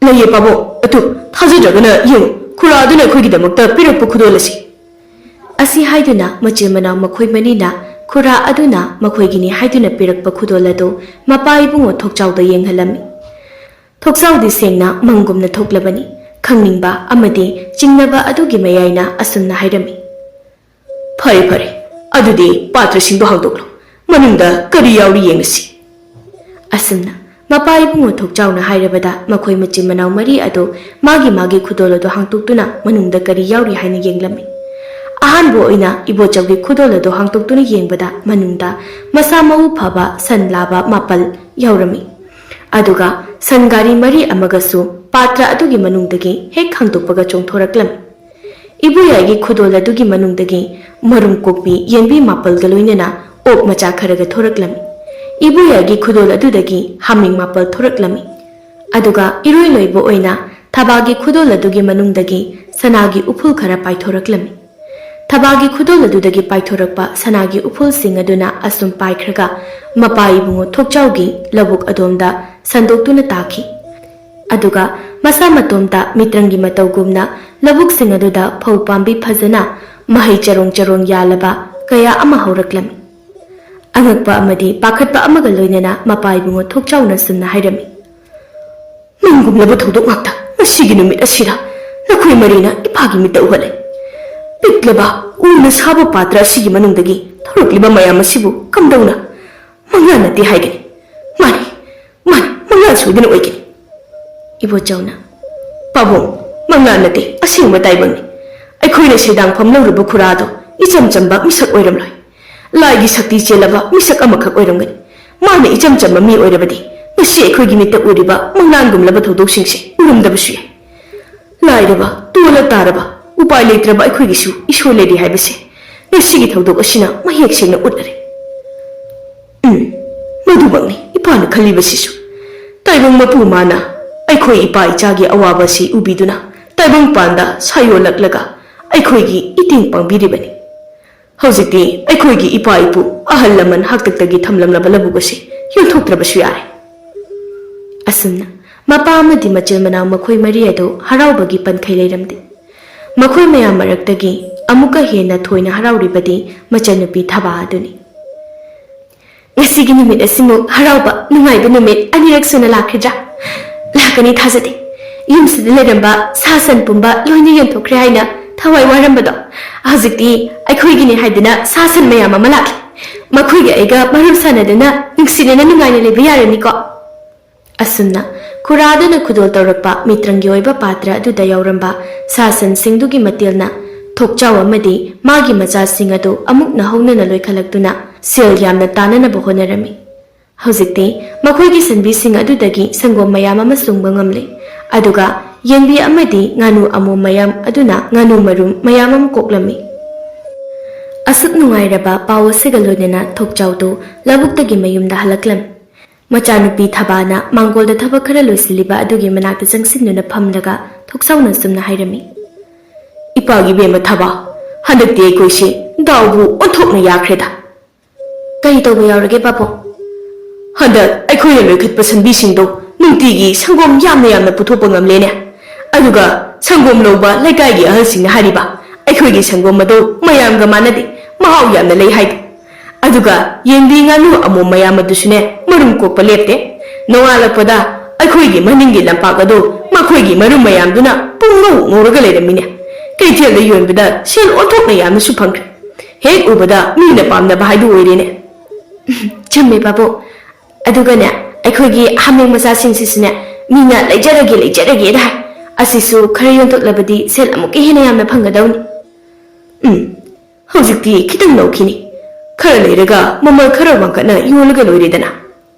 ꯂꯩꯌꯦ ꯄꯥꯕꯨꯡ ꯑꯗꯨ ꯊꯥꯖꯗ꯭ꯔꯒꯅ ꯌꯦꯡꯉꯨ ꯈꯨꯔꯥꯗꯨꯅ ꯑꯩꯈꯣꯏꯒꯤꯗꯃꯛꯇ ꯄꯤꯔꯛꯄ ꯈꯨꯗꯣꯜ ꯑꯁꯤ ꯑꯁꯤ ꯍꯥꯏꯗꯨꯅ ꯃꯆꯤꯟ ꯃꯅꯥꯎ ꯃꯈꯣꯏ ꯃꯅꯤꯅ ꯈꯨꯔꯥ ꯑꯗꯨꯅ ꯃꯈꯣꯏꯒꯤꯅꯤ ꯍꯥꯏꯗꯨꯅ ꯄꯤꯔꯛꯄ ꯈꯨꯗꯣꯜ ꯑꯗꯨ ꯃꯄꯥ ꯏꯕꯨꯡꯉꯣ ꯊꯣꯛꯆꯥꯎꯗ ꯌꯦꯡꯍꯜꯂꯝꯃꯤ ꯊꯣꯛꯆꯥꯎꯗꯤ ꯁꯦꯡꯅ ꯃꯪꯒꯨꯝꯅ ꯊꯣꯛꯂꯕꯅꯤ ꯈꯪꯅꯤꯡꯕ ꯑꯃꯗꯤ ꯆꯤꯡꯅꯕ ꯑꯗꯨꯒꯤ ꯃꯌꯥꯏꯅ ꯑꯁꯨꯝꯅ ꯍꯥꯏꯔꯝꯃꯤ ꯐꯔꯦ ꯐꯔꯦ ꯑꯗꯨꯗꯤ ꯄꯥꯇ꯭ꯔꯁꯤꯡꯗꯣ ꯍꯥꯡꯗꯣꯛꯂꯣ ꯃꯅꯨꯡꯗ ꯀꯔꯤ ꯌꯥꯎꯔꯤ ꯌꯦꯡꯉꯁꯤ ꯑꯁꯨꯝꯅ ꯃꯄꯥ ꯏꯕꯨꯡꯉꯣ ꯊꯣꯛꯆꯥꯎꯅ ꯍꯥꯏꯔꯕꯗ ꯃꯈꯣꯏ ꯃꯆꯤꯟ ꯃꯅꯥꯎ ꯃꯔꯤ ꯑꯗꯨ ꯃꯥꯒꯤ ꯈꯨꯗꯣꯜ ꯑꯗꯨ ꯍꯥꯡꯇꯣꯛꯇꯨꯅ ꯃꯅꯨꯡꯗ ꯀꯔꯤ ꯌꯥꯎꯔꯤ ꯍꯥꯏꯅ ꯌꯦꯡꯂꯝꯃꯤ ꯑꯍꯥꯟꯕ ꯑꯣꯏꯅ ꯏꯕꯣꯆꯧꯒꯤ ꯈꯨꯗꯣꯜ ꯑꯗꯨ ꯍꯥꯡꯇꯣꯛꯇꯨꯅ ꯌꯦꯡꯕꯗ ꯃꯅꯨꯡꯗ ꯃꯁꯥ ꯃꯎ ꯐꯕ ꯁꯟ ꯂꯥꯕ 9 ꯌꯥꯎꯔꯝꯃꯤ ꯑꯗꯨꯒ ꯁꯟ ꯒꯥꯔꯤ 4 ꯑꯃꯒꯁꯨ ꯄꯥꯇ꯭ꯔ ꯑꯗꯨꯒꯤ ꯃꯅꯨꯡꯗꯒꯤ ꯍꯦꯛ ꯍꯥꯡꯗꯣꯛꯄꯒ ꯆꯣꯡꯊꯣꯔꯛꯂꯝꯃꯤ इबुयागी खुदोल अदुगी मनुंगदगी मरुम कोकपी येंबी मापलगा लोइनना ओक मचा खरगा थोरकलमी इबुयागी खुदोल अदुदगी हामिंग मापल थोरकलमी अदुगा इरोय लोइबो ओइना थबागी खुदोल अदुगी मनुंगदगी सनागी उफुल खरा पाइथोरकलमी थबागी खुदोल अदुदगी पाइथोरकपा सनागी उफुल सिंग अदुना असुम पाइखरगा मपा इबुंगो थोकचाउगी लबुक अदोमदा संदोक्तुना ताखी अदुगा मसा मतोमता मित्रंगी मतौगुमना लबुक सिंग अदुदा फौ पांबी फजना महै चरोंग चरोंग यालबा कया अमा हौरकलमी अंगकपा अमदी पाखतपा अमगा लोइनना मपा इबुंगो थोकचाउना सुमना हाइरमी मंगुमलबा थौदोक ngakta ngasiगी नुमित असिरा नखोय मरीना इफागी मित उहले पिक्लबा उना साबा पात्रा सिगी मनुंगदगी थोरकलिबा मयाम असिबु कमदौना मंगा नति हाइगनी मानी मानी मंगा सोइदना ओइगनी इबोचौना पाबों मंगा नति असिंग ताइबंगनी अखोइना सेदांग फमलौरबा खुरादो इचम चंबा मिसक ओइरमलोय लाइगी शक्ति चेलबा मिसक अमखक ओइरमगनी माने इचम चंबा मी ओइरबदी ngasi अखोइगी मित उरिबा मंगलांगुमलबा थौदोकसिंगसे उरुमदबसु याय लाइरबा तोला तारबा उपाय लेत्रबा अखोइगिसु इसोर लेदि हाइबसे ngasiगी थौदोक असिना महेक सेंगना उतरे मधुमंगनी इपाना खलिबसिसु ताइबंग मपु माना अखोइ इपा इचागी अवाबसी उबिदुना ताइबंग पांदा सायोलकलगा अखोइगी इतिंग पांबिरिबनी हौजिकती अखोइगी इपा इपु अहल लमन हक्तक्तगी थमलमलबा लबुगसे योंथोक्त्रबसु यारे असुमना मपा अमदि मचिल मनाव मखोइ मरि अदो हराउबगी पनखै लेरमदे मखोइ मयाम मरक्तगी अमुका हेना थोइना हराउरिबदी मचनुपी थबा अदुनी ngasiगी numit asimu harauba nungaiba numit anirak suna lakhidra lakani thajade yumsida leramba sasan pumba loina yonthokre haina thawai warambado hajikti aikhoigini haidina sasan mayam ama lakli makhoigi aiga marum sanadana ningsinena nungaina leba yarani ko asumna kuradana khudol tawrakpa mitrangi oiba patra aduda yauramba sasan singdugi matilna थोकचाव अमदी मागी मचा सिंग अदो अमुक नहौनना लोइखलक्तुना cell यामना तानना बहोनरमी हौजिकते मखोइगी सनबी सिंग अदुदगी संगोम मयाम अमा सुंगबा ngamle अदुगा येंबी अमदी nganu Amo मयाम अदुना nganu मरुम मयाम अम कोक्लमी असुक नुंगाइरबा पाव सेगा लोइनना थोकचावदो लबुक्तगी मयुमदा हलक्लम मचानुपी थबाना मांगोलदा थबक खरा लोइसिलिबा अदुगी मनाक्ता जंगसिनुना फमलगा थोकसावना सुमना हाइरमी इपागी बेम थबा हंदकती अखोइसे दावबु ओंथोकना याख्रेदा कई तौबा यावरगे बापो हंदक अखोइना लोइखतपा सनबीसिंगदो नुंतीगी संगोम यामना यामना पुथोकपा ngamlene अदुगा संगोम लौबा लेकाइगी अहलसिंगना हारिबा अखोइगी संगोम अदो मयामगा मानदे महाव यामना लei हाइद अदुगा येंबी nganu अमो मयाम अदुसुने मरुम कोकपा लेपते नोंगालकपदा अखोइगी मनिंगी लंपाक अदो मखोइगी मरुम मयामदुना पुंगौ ngorga leramine कैथेल योनबदा सेल ओंथोकना यामना सुफंग्रे हेक उबदा मीना पामना हाइदु ओइरेने चम्मे बाबो अदुगने अखोइगी हामिंग मसा सिंसिसने मीना लेजरगे दा असिसु खरे योंथोकलबदी सेल अमुके हेना यामना फंगदौनी हौजिकती खितंग लौखिनी खरा लेरगा ममल खरा वंकना योलगा लोइरेदना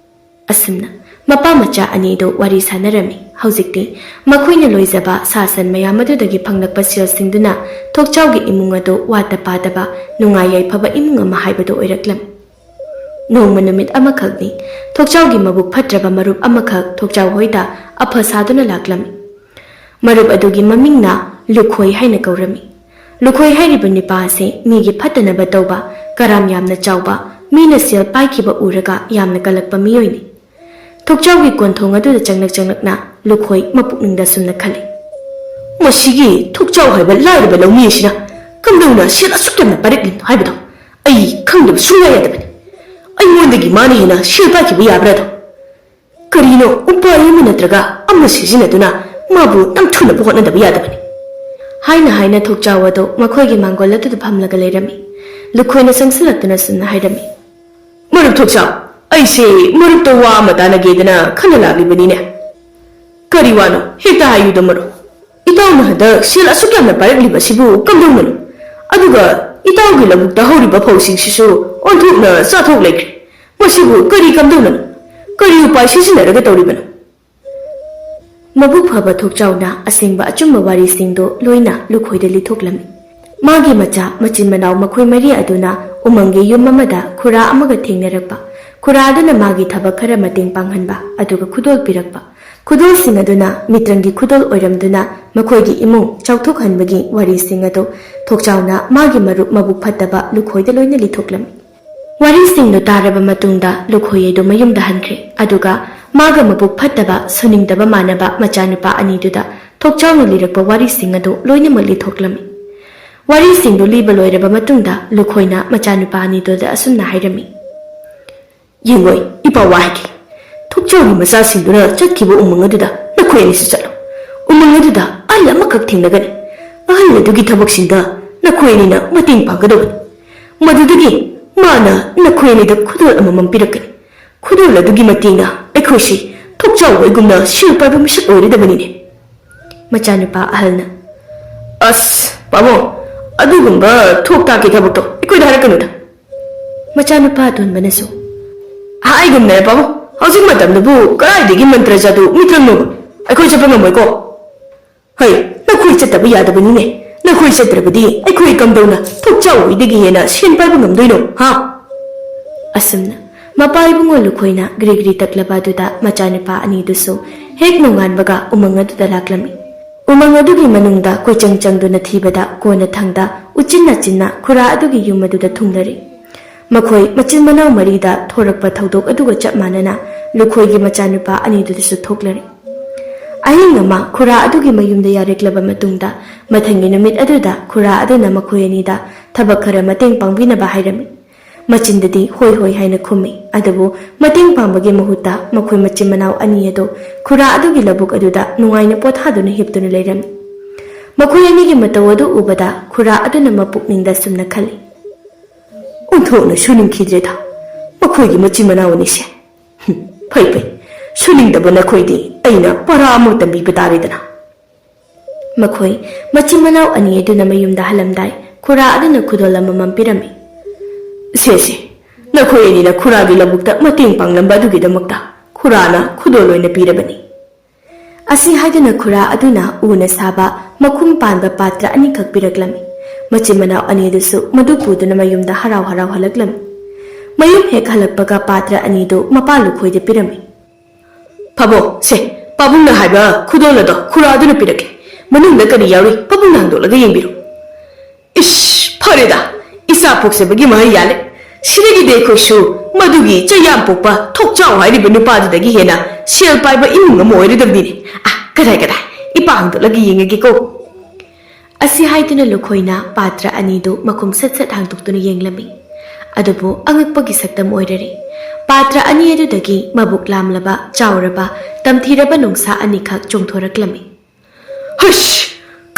असुमना मपा मचा अनीदो वारी सानरमी हौजिकती मखोइना लोइजबा सासन मयाम अदुदगी फंगलकपा सेलसिंगदुना थोकचाउगी इमुंग अदो वाता पादबा नुंगाई याइफबा इमुंग अमा हाइबदो ओइरक्लम नोंमा नुमित अमखकनी थोकचाउगी मबुक फट्रबा मरुप अमखक थोकचाउ होइदा अफा सादुना लाक्लमी मरुप अदुगी ममिंगना लुखोई हाइना कौरमी लुखोई हाइरिबा निपासे मीगी फट्टनबा तौबा कराम यामना चाउबा मीना सेल पाइखिबा उरगा यामना कलकपा मियोइनी थोकचाउगी कोंथोंग अदुदा चंगलक चंगलकना लुखोई मपुकनिंगदा सुमना खले ꯃꯁꯤꯒꯤ ꯊꯣꯛꯆꯥꯎ ꯍꯥꯏꯕ ꯂꯥꯏꯔꯕ ꯂꯧꯃꯤ ꯑꯁꯤꯅ ꯀꯝꯗꯧꯅ ꯁꯦꯜ ꯑꯁꯨꯛ ꯌꯥꯝꯅ ꯄꯥꯏꯔꯛꯂꯤꯅꯣ ꯍꯥꯏꯕꯗꯣ ꯑꯩ ꯈꯪꯗꯕ ꯁꯨꯡꯌꯥ ꯌꯥꯗꯕꯅꯤ ꯑꯩꯉꯣꯟꯗꯒꯤ ꯃꯥꯅ ꯍꯦꯟꯅ ꯁꯦꯜ ꯄꯥꯏꯈꯤꯕ ꯌꯥꯕ꯭ꯔꯥꯗꯣ ꯀꯔꯤꯅꯣ ꯎꯄꯥꯏ ꯑꯃ ꯅꯠꯇ꯭ꯔꯒ ꯑꯃ ꯁꯤꯖꯤꯟꯅꯗꯨꯅ ꯃꯥꯕꯨ ꯅꯝꯊꯨꯅꯕ ꯍꯣꯠꯅꯗꯕ ꯌꯥꯗꯕꯅꯤ ꯍꯥꯏꯅ ꯊꯣꯛꯆꯥꯎ ꯑꯗꯨ ꯃꯈꯣꯏꯒꯤ ꯃꯥꯡꯒꯣꯜ ꯑꯗꯨꯗ ꯐꯝꯂꯒ ꯂꯩꯔꯝꯃꯤ ꯂꯨꯈꯣꯏꯅ ꯆꯪꯁꯤꯜꯂꯛꯇꯨꯅ ꯁꯨꯝꯅ ꯍꯥꯏꯔꯝꯃꯤ ꯃꯔꯨꯞ ꯊꯣꯛꯆꯥꯎ ꯑꯩꯁꯦ ꯃꯔꯨꯞꯇ ꯋꯥ ꯑꯃ ꯇꯥꯟꯅꯒꯦꯗꯅ ꯈꯟꯅ ꯂꯥꯛꯂꯤꯕꯅꯤꯅꯦ ꯀꯔꯤ ꯋꯥꯅꯣ ꯍꯦꯛꯇ ꯍꯥꯏꯌꯨꯗ ꯃꯔꯨꯞ ꯏꯇꯥꯎꯅ ꯍꯟꯗꯛ ꯁꯦꯜ ꯑꯁꯨꯛ ꯌꯥꯝꯅ ꯄꯥꯏꯔꯛꯂꯤꯕ ꯑꯁꯤꯕꯨ ꯀꯝꯗꯧꯅꯅꯣ ꯑꯗꯨꯒ ꯏꯇꯥꯎꯒꯤ ꯂꯧꯕꯨꯛꯇ ꯍꯧꯔꯤꯕ ꯐꯧꯁꯤꯡꯁꯤꯁꯨ ꯑꯣꯟꯊꯣꯛꯅ ꯆꯥꯊꯣꯛ ꯂꯩꯈ꯭ꯔꯦ ꯃꯁꯤꯕꯨ ꯀꯔꯤ ꯀꯝꯗꯧꯅꯅꯣ ꯀꯔꯤ ꯎꯄꯥꯏ ꯁꯤꯖꯤꯟꯅꯔꯒ ꯇꯧꯔꯤꯕꯅꯣ ꯃꯕꯨꯛ ꯐꯕ ꯊꯣꯛꯆꯥꯎꯅ ꯑꯁꯦꯡꯕ ꯑꯆꯨꯝꯕ ꯋꯥꯔꯤꯁꯤꯡꯗꯨ ꯂꯣꯏꯅ ꯂꯨꯈꯣꯏꯗ ꯂꯤꯊꯣꯛꯂꯝꯃꯤ ꯃꯥꯒꯤ ꯃꯆꯥ ꯃꯆꯤꯟ ꯃꯅꯥꯎ ꯃꯈꯣꯏ ꯃꯔꯤ ꯑꯗꯨꯅ ꯎꯃꯪꯒꯤ ꯌꯨꯝ ꯑꯃꯗ ꯈꯨꯔꯥ ꯑꯃꯒ ꯊꯦꯡꯅꯔꯛꯄ ꯈꯨꯔꯥ ꯑꯗꯨꯅ ꯃꯥꯒꯤ ꯊꯕꯛ ꯈꯔ ꯃꯇꯦꯡ ꯄꯥꯡꯍꯟꯕ ꯑꯗꯨꯒ ꯈꯨꯗꯣꯜ ꯄꯤꯔꯛꯄ ꯈꯨꯗꯣꯜꯁꯤꯡ ꯑꯗꯨꯅ ꯃꯤꯇ꯭ꯔꯪꯒꯤ ꯈꯨꯗꯣꯜ ꯑꯣꯏꯔꯝꯗꯨꯅ ꯃꯈꯣꯏꯒꯤ ꯏꯃꯨꯡ ꯆꯥꯎꯊꯣꯛꯍꯟꯕꯒꯤ ꯋꯥꯔꯤꯁꯤꯡ ꯑꯗꯨ ꯊꯣꯛꯆꯥꯎꯅ ꯃꯥꯒꯤ ꯃꯔꯨꯞ ꯃꯕꯨꯛ ꯐꯠꯇꯕ ꯂꯨꯈꯣꯏꯗ ꯂꯣꯏꯅ ꯂꯤꯊꯣꯛꯂꯝꯃꯤ ꯋꯥꯔꯤꯁꯤꯡꯗꯨ ꯇꯥꯔꯕ ꯃꯇꯨꯡꯗ ꯂꯨꯈꯣꯏ ꯑꯗꯨ ꯃꯌꯨꯝꯗ ꯍꯟꯈ꯭ꯔꯦ ꯑꯗꯨꯒ ꯃꯥꯒ ꯃꯕꯨꯛ ꯐꯠꯇꯕ ꯁꯨꯅꯤꯡꯗꯕ ꯃꯥꯟꯅꯕ ꯃꯆꯥꯅꯨꯄꯥ ꯑꯅꯤꯗꯨꯗ ꯊꯣꯛꯆꯥꯎꯅ ꯂꯤꯔꯛꯄ ꯋꯥꯔꯤꯁꯤꯡ ꯑꯗꯨ ꯂꯣꯏꯅꯃꯛ ꯂꯤꯊꯣꯛꯂꯝꯃꯤ ꯋꯥꯔꯤꯁꯤꯡꯗꯨ ꯂꯤꯕ ꯂꯣꯏꯔꯕ ꯃꯇꯨꯡꯗ ꯂꯨꯈꯣꯏꯅ ꯃꯆꯥꯅꯨꯄꯥ ꯑꯅꯤꯗꯨꯗ ꯑꯁꯨꯝꯅ ꯍꯥꯏꯔꯝꯃꯤ ꯌꯦꯡꯉꯣꯏ ꯏꯄꯥ ꯋꯥ ꯍꯥꯏꯒꯦ ꯊꯣꯛꯆꯥꯎꯒꯤ ꯃꯆꯥꯁꯤꯡꯗꯨꯅ ꯆꯠꯈꯤꯕ ꯎꯃꯪ ꯑꯗꯨꯗ ꯅꯈꯣꯏ ꯑꯅꯤꯁꯨ ꯆꯠꯂꯣ ꯎꯃꯪ ꯑꯗꯨꯗ ꯑꯍꯜ ꯑꯃꯈꯛ ꯊꯦꯡꯅꯒꯅꯤ ꯑꯍꯜ ꯑꯗꯨꯒꯤ ꯊꯕꯛꯁꯤꯡꯗ ꯅꯈꯣꯏ ꯑꯅꯤꯅ ꯃꯇꯦꯡ ꯄꯥꯡꯒꯗꯕꯅꯤ ꯃꯗꯨꯗꯒꯤ ꯃꯥꯅ ꯅꯈꯣꯏ ꯑꯅꯤꯗ ꯈꯨꯗꯣꯜ ꯑꯃꯃꯝ ꯄꯤꯔꯛꯀꯅꯤ ꯈꯨꯗꯣꯜ ꯑꯗꯨꯒꯤ ꯃꯇꯦꯡꯅ ꯑꯩꯈꯣꯏꯁꯤ ꯊꯣꯛꯆꯥꯎ ꯍꯣꯏꯒꯨꯝꯅ ꯁꯦꯜ ꯄꯥꯏꯕ ꯃꯤꯁꯛ ꯑꯣꯏꯔꯗꯕꯅꯤꯅꯦ ꯃꯆꯥꯅꯨꯄꯥ ꯑꯍꯜꯅ ꯑꯁ ꯄꯥꯕꯨꯡ ꯑꯗꯨꯒꯨꯝꯕ ꯊꯣꯛ ꯇꯥꯛꯀꯤ ꯊꯕꯛꯇꯣ ꯑꯩꯈꯣꯏꯗ ꯍꯥꯏꯔꯛꯀꯅꯨꯗ ꯃꯆꯥꯅꯨꯄꯥ ꯑꯇꯣꯟꯕꯅꯁꯨ ꯍꯥꯏꯒꯨꯝꯅꯦ ꯄꯥꯕꯨꯡ ꯍꯧꯖꯤꯛ ꯃꯇꯝꯗꯕꯨ ꯀꯗꯥꯏꯗꯒꯤ ꯃꯟꯇ꯭ꯔ ꯖꯥꯗꯨ ꯃꯤꯇ꯭ꯔꯪꯅꯣꯕ ꯑꯩꯈꯣꯏ ꯆꯠꯄ ꯉꯝꯃꯣꯏꯀꯣ ꯍꯩ ꯅꯈꯣꯏ ꯆꯠꯇꯕ ꯌꯥꯗꯕꯅꯤꯅꯦ ꯅꯈꯣꯏ ꯆꯠꯇ꯭ꯔꯕꯗꯤ ꯑꯩꯈꯣꯏ ꯀꯝꯗꯧꯅ ꯊꯣꯛꯆꯥꯎ ꯍꯣꯏꯗꯒꯤ ꯍꯦꯟꯅ ꯁꯦꯟ ꯄꯥꯏꯕ ꯉꯝꯗꯣꯏꯅꯣ ꯍꯥ ꯑꯁꯨꯝꯅ ꯃꯄꯥ ꯏꯕꯨꯡꯉꯣ ꯂꯨꯈꯣꯏꯅ ꯒ꯭ꯔꯤ ꯇꯛꯂꯕ ꯑꯗꯨꯗ ꯃꯆꯥꯅꯨꯄꯥ ꯑꯅꯤꯗꯨꯁꯨ ꯍꯦꯛ ꯅꯣꯡꯉꯥꯟꯕꯒ ꯎꯃꯪ ꯑꯗꯨꯗ ꯂꯥꯛꯂꯝꯃꯤ ꯎꯃꯪ ꯑꯗꯨꯒꯤ ꯃꯅꯨꯡꯗ ꯀꯣꯏꯆꯪ ꯆꯪꯗꯨꯅ ꯊꯤꯕꯗ ꯀꯣꯟꯅ ꯊꯪꯗ ꯎꯆꯤꯟꯅ ꯈꯨꯔꯥ ꯑꯗꯨꯒꯤ ꯌꯨꯝ ꯑꯗꯨꯗ ꯊꯨꯡꯂꯔꯤ ꯃꯈꯣꯏ ꯃꯆꯤꯟ ꯃꯅꯥꯎ ꯃꯔꯤꯗ ꯊꯣꯔꯛꯄ ꯊꯧꯗꯣꯛ ꯑꯗꯨꯒ ꯆꯞ ꯃꯥꯟꯅꯅ ꯂꯨꯈꯣꯏꯒꯤ ꯃꯆꯥꯅꯨꯄꯥ ꯑꯅꯤꯗꯨꯗꯁꯨ ꯊꯣꯛꯂꯔꯤ ꯑꯍꯤꯡ ꯑꯃ ꯈꯨꯔꯥ ꯑꯗꯨꯒꯤ ꯃꯌꯨꯝꯗ ꯌꯥꯔꯛꯂꯕ ꯃꯇꯨꯡꯗ ꯃꯊꯪꯒꯤ ꯅꯨꯃꯤꯠ ꯑꯗꯨꯗ ꯈꯨꯔꯥ ꯑꯗꯨꯅ ꯃꯈꯣꯏ ꯑꯅꯤꯗ ꯊꯕꯛ ꯈꯔ ꯃꯇꯦꯡ ꯄꯥꯡꯕꯤꯅꯕ ꯍꯥꯏꯔꯝꯃꯤ ꯃꯆꯤꯟꯗꯗꯤ ꯍꯣꯏ ꯍꯣꯏ ꯍꯥꯏꯅ ꯈꯨꯝꯃꯤ ꯑꯗꯨꯕꯨ ꯃꯇꯦꯡ ꯄꯥꯡꯕꯒꯤ ꯃꯍꯨꯠꯇ ꯃꯈꯣꯏ ꯃꯆꯤꯟ ꯃꯅꯥꯎ ꯑꯅꯤ ꯑꯗꯨ ꯈꯨꯔꯥ ꯑꯗꯨꯒꯤ ꯂꯧꯕꯨꯛ ꯑꯗꯨꯗ ꯅꯨꯡꯉꯥꯏꯅ ꯄꯣꯊꯥꯗꯨꯅ ꯍꯤꯞꯇꯨꯅ ꯂꯩꯔꯝꯃꯤ ꯃꯈꯣꯏ ꯑꯅꯤꯒꯤ ꯃꯇꯧ ꯑꯗꯨ ꯎꯕꯗ ꯈꯨꯔꯥ ꯑꯗꯨꯅ ꯃꯄꯨꯛꯅꯤꯡꯗ ꯁꯨꯝꯅ ꯈꯜꯂꯤ ꯑꯣꯟꯊꯣꯛꯅ ꯁꯨꯅꯤꯡꯈꯤꯗ꯭ꯔꯦꯗ ꯃꯈꯣꯏꯒꯤ ꯃꯆꯤꯟ ꯃꯅꯥꯎ ꯑꯅꯤꯁꯦ ꯐꯩ ꯁꯨꯅꯤꯡꯗꯕ ꯅꯈꯣꯏꯗꯤ ꯑꯩꯅ ꯄꯔꯥ ꯑꯃ ꯇꯝꯕꯤꯕ ꯇꯥꯔꯦꯗꯅ ꯃꯈꯣꯏ ꯃꯆꯤꯟ ꯃꯅꯥꯎ ꯑꯅꯤ ꯑꯗꯨꯅ ꯃꯌꯨꯝꯗ ꯍꯜꯂꯝꯗꯥꯏ ꯈꯨꯔꯥ ꯑꯗꯨꯅ ꯈꯨꯗꯣꯜ ꯑꯃꯃꯝ ꯄꯤꯔꯝꯃꯤ ꯁꯦ ꯅꯈꯣꯏ ꯑꯅꯤꯅ ꯈꯨꯔꯥꯒꯤ ꯂꯧꯕꯨꯛꯇ ꯃꯇꯦꯡ ꯄꯥꯡꯂꯝꯕ ꯑꯗꯨꯒꯤꯗꯃꯛꯇ ꯈꯨꯔꯥꯅ ꯈꯨꯗꯣꯜ ꯑꯣꯏꯅ ꯄꯤꯔꯕꯅꯤ ꯑꯁꯤ ꯍꯥꯏꯗꯨꯅ ꯈꯨꯔꯥ ꯑꯗꯨꯅ ꯎꯅ ꯁꯥꯕ ꯃꯈꯨꯝ ꯄꯥꯟꯕ ꯄꯥꯇ꯭ꯔ ꯑꯅꯤꯈꯛ ꯄꯤꯔꯛꯂꯝꯃꯤ ꯃꯆꯤꯟ ꯃꯅꯥꯎ ꯑꯅꯤꯗꯨꯁꯨ ꯃꯗꯨ ꯄꯨꯗꯨꯅ ꯃꯌꯨꯝꯗ ꯍꯔꯥꯎ ꯍꯜꯂꯛꯂꯝꯃꯤ ꯃꯌꯨꯝ ꯍꯦꯛ ꯍꯜꯂꯛꯄꯒ ꯄꯥꯇ꯭ꯔ ꯑꯅꯤꯗꯨ ꯃꯄꯥ ꯂꯨꯈꯣꯏꯗ ꯄꯤꯔꯝꯃꯤ ꯄꯥꯕꯨꯡ ꯁꯦ ꯄꯥꯕꯨꯡꯅ ꯍꯥꯏꯕ ꯈꯨꯗꯣꯜ ꯑꯗꯣ ꯈꯨꯔꯥ ꯑꯗꯨꯅ ꯄꯤꯔꯛꯀꯦ ꯃꯅꯨꯡꯗ ꯀꯔꯤ ꯌꯥꯎꯔꯤ ꯄꯥꯕꯨꯡꯅ ꯍꯥꯡꯗꯣꯛꯂꯒ ꯌꯦꯡꯕꯤꯔꯣ ꯏꯁ ꯐꯔꯦꯗ ꯏꯆꯥ ꯄꯣꯛꯆꯕꯒꯤ ꯃꯍꯩ ꯌꯥꯜꯂꯦ ꯁꯤꯗꯒꯤꯗꯤ ꯑꯩꯈꯣꯏꯁꯨ ꯃꯗꯨꯒꯤ ꯆꯩꯌꯥꯝ ꯄꯣꯛꯄ ꯊꯣꯛꯆꯥꯎ ꯍꯥꯏꯔꯤꯕ ꯅꯨꯄꯥꯗꯨꯗꯒꯤ ꯍꯦꯟꯅ ꯁꯦꯜ ꯄꯥꯏꯕ ꯏꯃꯨꯡ ꯑꯃ ꯑꯣꯏꯔꯗꯕꯅꯤꯅꯦ ꯀꯗꯥꯏ ꯏꯄꯥ ꯍꯥꯡꯗꯣꯛꯂꯒ ꯌꯦꯡꯉꯒꯦꯀꯣ ꯑꯁꯤ ꯍꯥꯏꯗꯨꯅ ꯂꯨꯈꯣꯏꯅ ꯄꯥꯇ꯭ꯔ ꯑꯅꯤꯗꯨ ꯃꯈꯨꯝ ꯁꯠ ꯍꯥꯡꯗꯣꯛꯇꯨꯅ ꯌꯦꯡꯂꯝꯃꯤ ꯑꯗꯨꯕꯨ ꯑꯉꯛꯄꯒꯤ ꯁꯛꯇꯝ ꯑꯣꯏꯔꯔꯤ ꯄꯥꯇ꯭ꯔ ꯑꯅꯤ ꯑꯗꯨꯗꯒꯤ ꯃꯕꯨꯛ ꯂꯥꯝꯂꯕ ꯆꯥꯎꯔꯕ ꯇꯝꯊꯤꯔꯕ ꯅꯨꯡꯁꯥ ꯑꯅꯤꯈꯛ ꯆꯣꯡꯊꯣꯔꯛꯂꯝꯃꯤ ꯍꯁ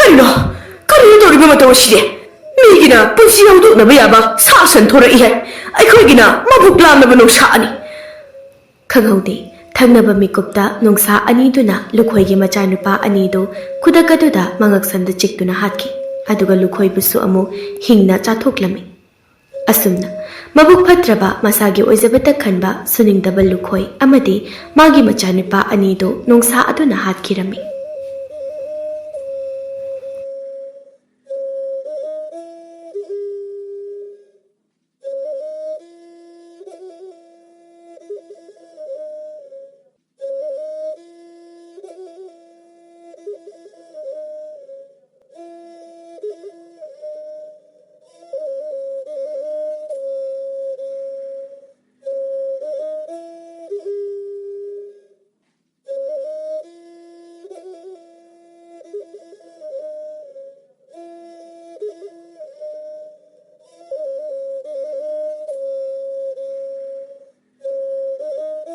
ꯀꯔꯤꯅꯣ ꯇꯧꯔꯤꯕ ꯃꯇꯧ ꯑꯁꯤꯗꯤ ꯃꯤꯒꯤꯅ ꯄꯨꯟꯁꯤ ꯍꯧꯗꯣꯛꯅꯕ ꯌꯥꯕ ꯁꯥ ꯁꯟ ꯊꯣꯔꯛꯏꯍꯦ ꯑꯩꯈꯣꯏꯒꯤꯅ ꯃꯕꯨꯛ ꯂꯥꯝꯂꯕ ꯅꯨꯡꯁꯥ ꯑꯅꯤ ꯈꯪꯍꯧꯗꯦ ꯊꯪꯅꯕ ꯃꯤꯀꯨꯞꯇ ꯅꯨꯡꯁꯥ ꯑꯅꯤꯗꯨꯅ ꯂꯨꯈꯣꯏꯒꯤ ꯃꯆꯥꯅꯨꯄꯥ ꯑꯅꯤꯗꯨ ꯈꯨꯗꯛ ꯑꯗꯨꯗ ꯃꯉꯛꯁꯝꯗ ꯆꯤꯛꯇꯨꯅ ꯍꯥꯠꯈꯤ ꯑꯗꯨꯒ ꯂꯨꯈꯣꯏꯕꯨꯁꯨ ꯑꯃꯨꯛ ꯍꯤꯡꯅ ꯆꯥꯊꯣꯛꯂꯝꯃꯤ ꯑꯁꯨꯝꯅ ꯃꯕꯨꯛ ꯐꯠꯇ꯭ꯔꯕ ꯃꯁꯥꯒꯤ ꯑꯣꯏꯖꯕꯇ ꯈꯟꯕ ꯁꯨꯅꯤꯡꯗꯕ ꯂꯨꯈꯣꯏ ꯑꯃꯗꯤ ꯃꯥꯒꯤ ꯃꯆꯥꯅꯨꯄꯥ ꯑꯅꯤꯗꯨ ꯅꯨꯡꯁꯥ ꯑꯗꯨꯅ ꯍꯥꯠꯈꯤꯔꯝꯃꯤ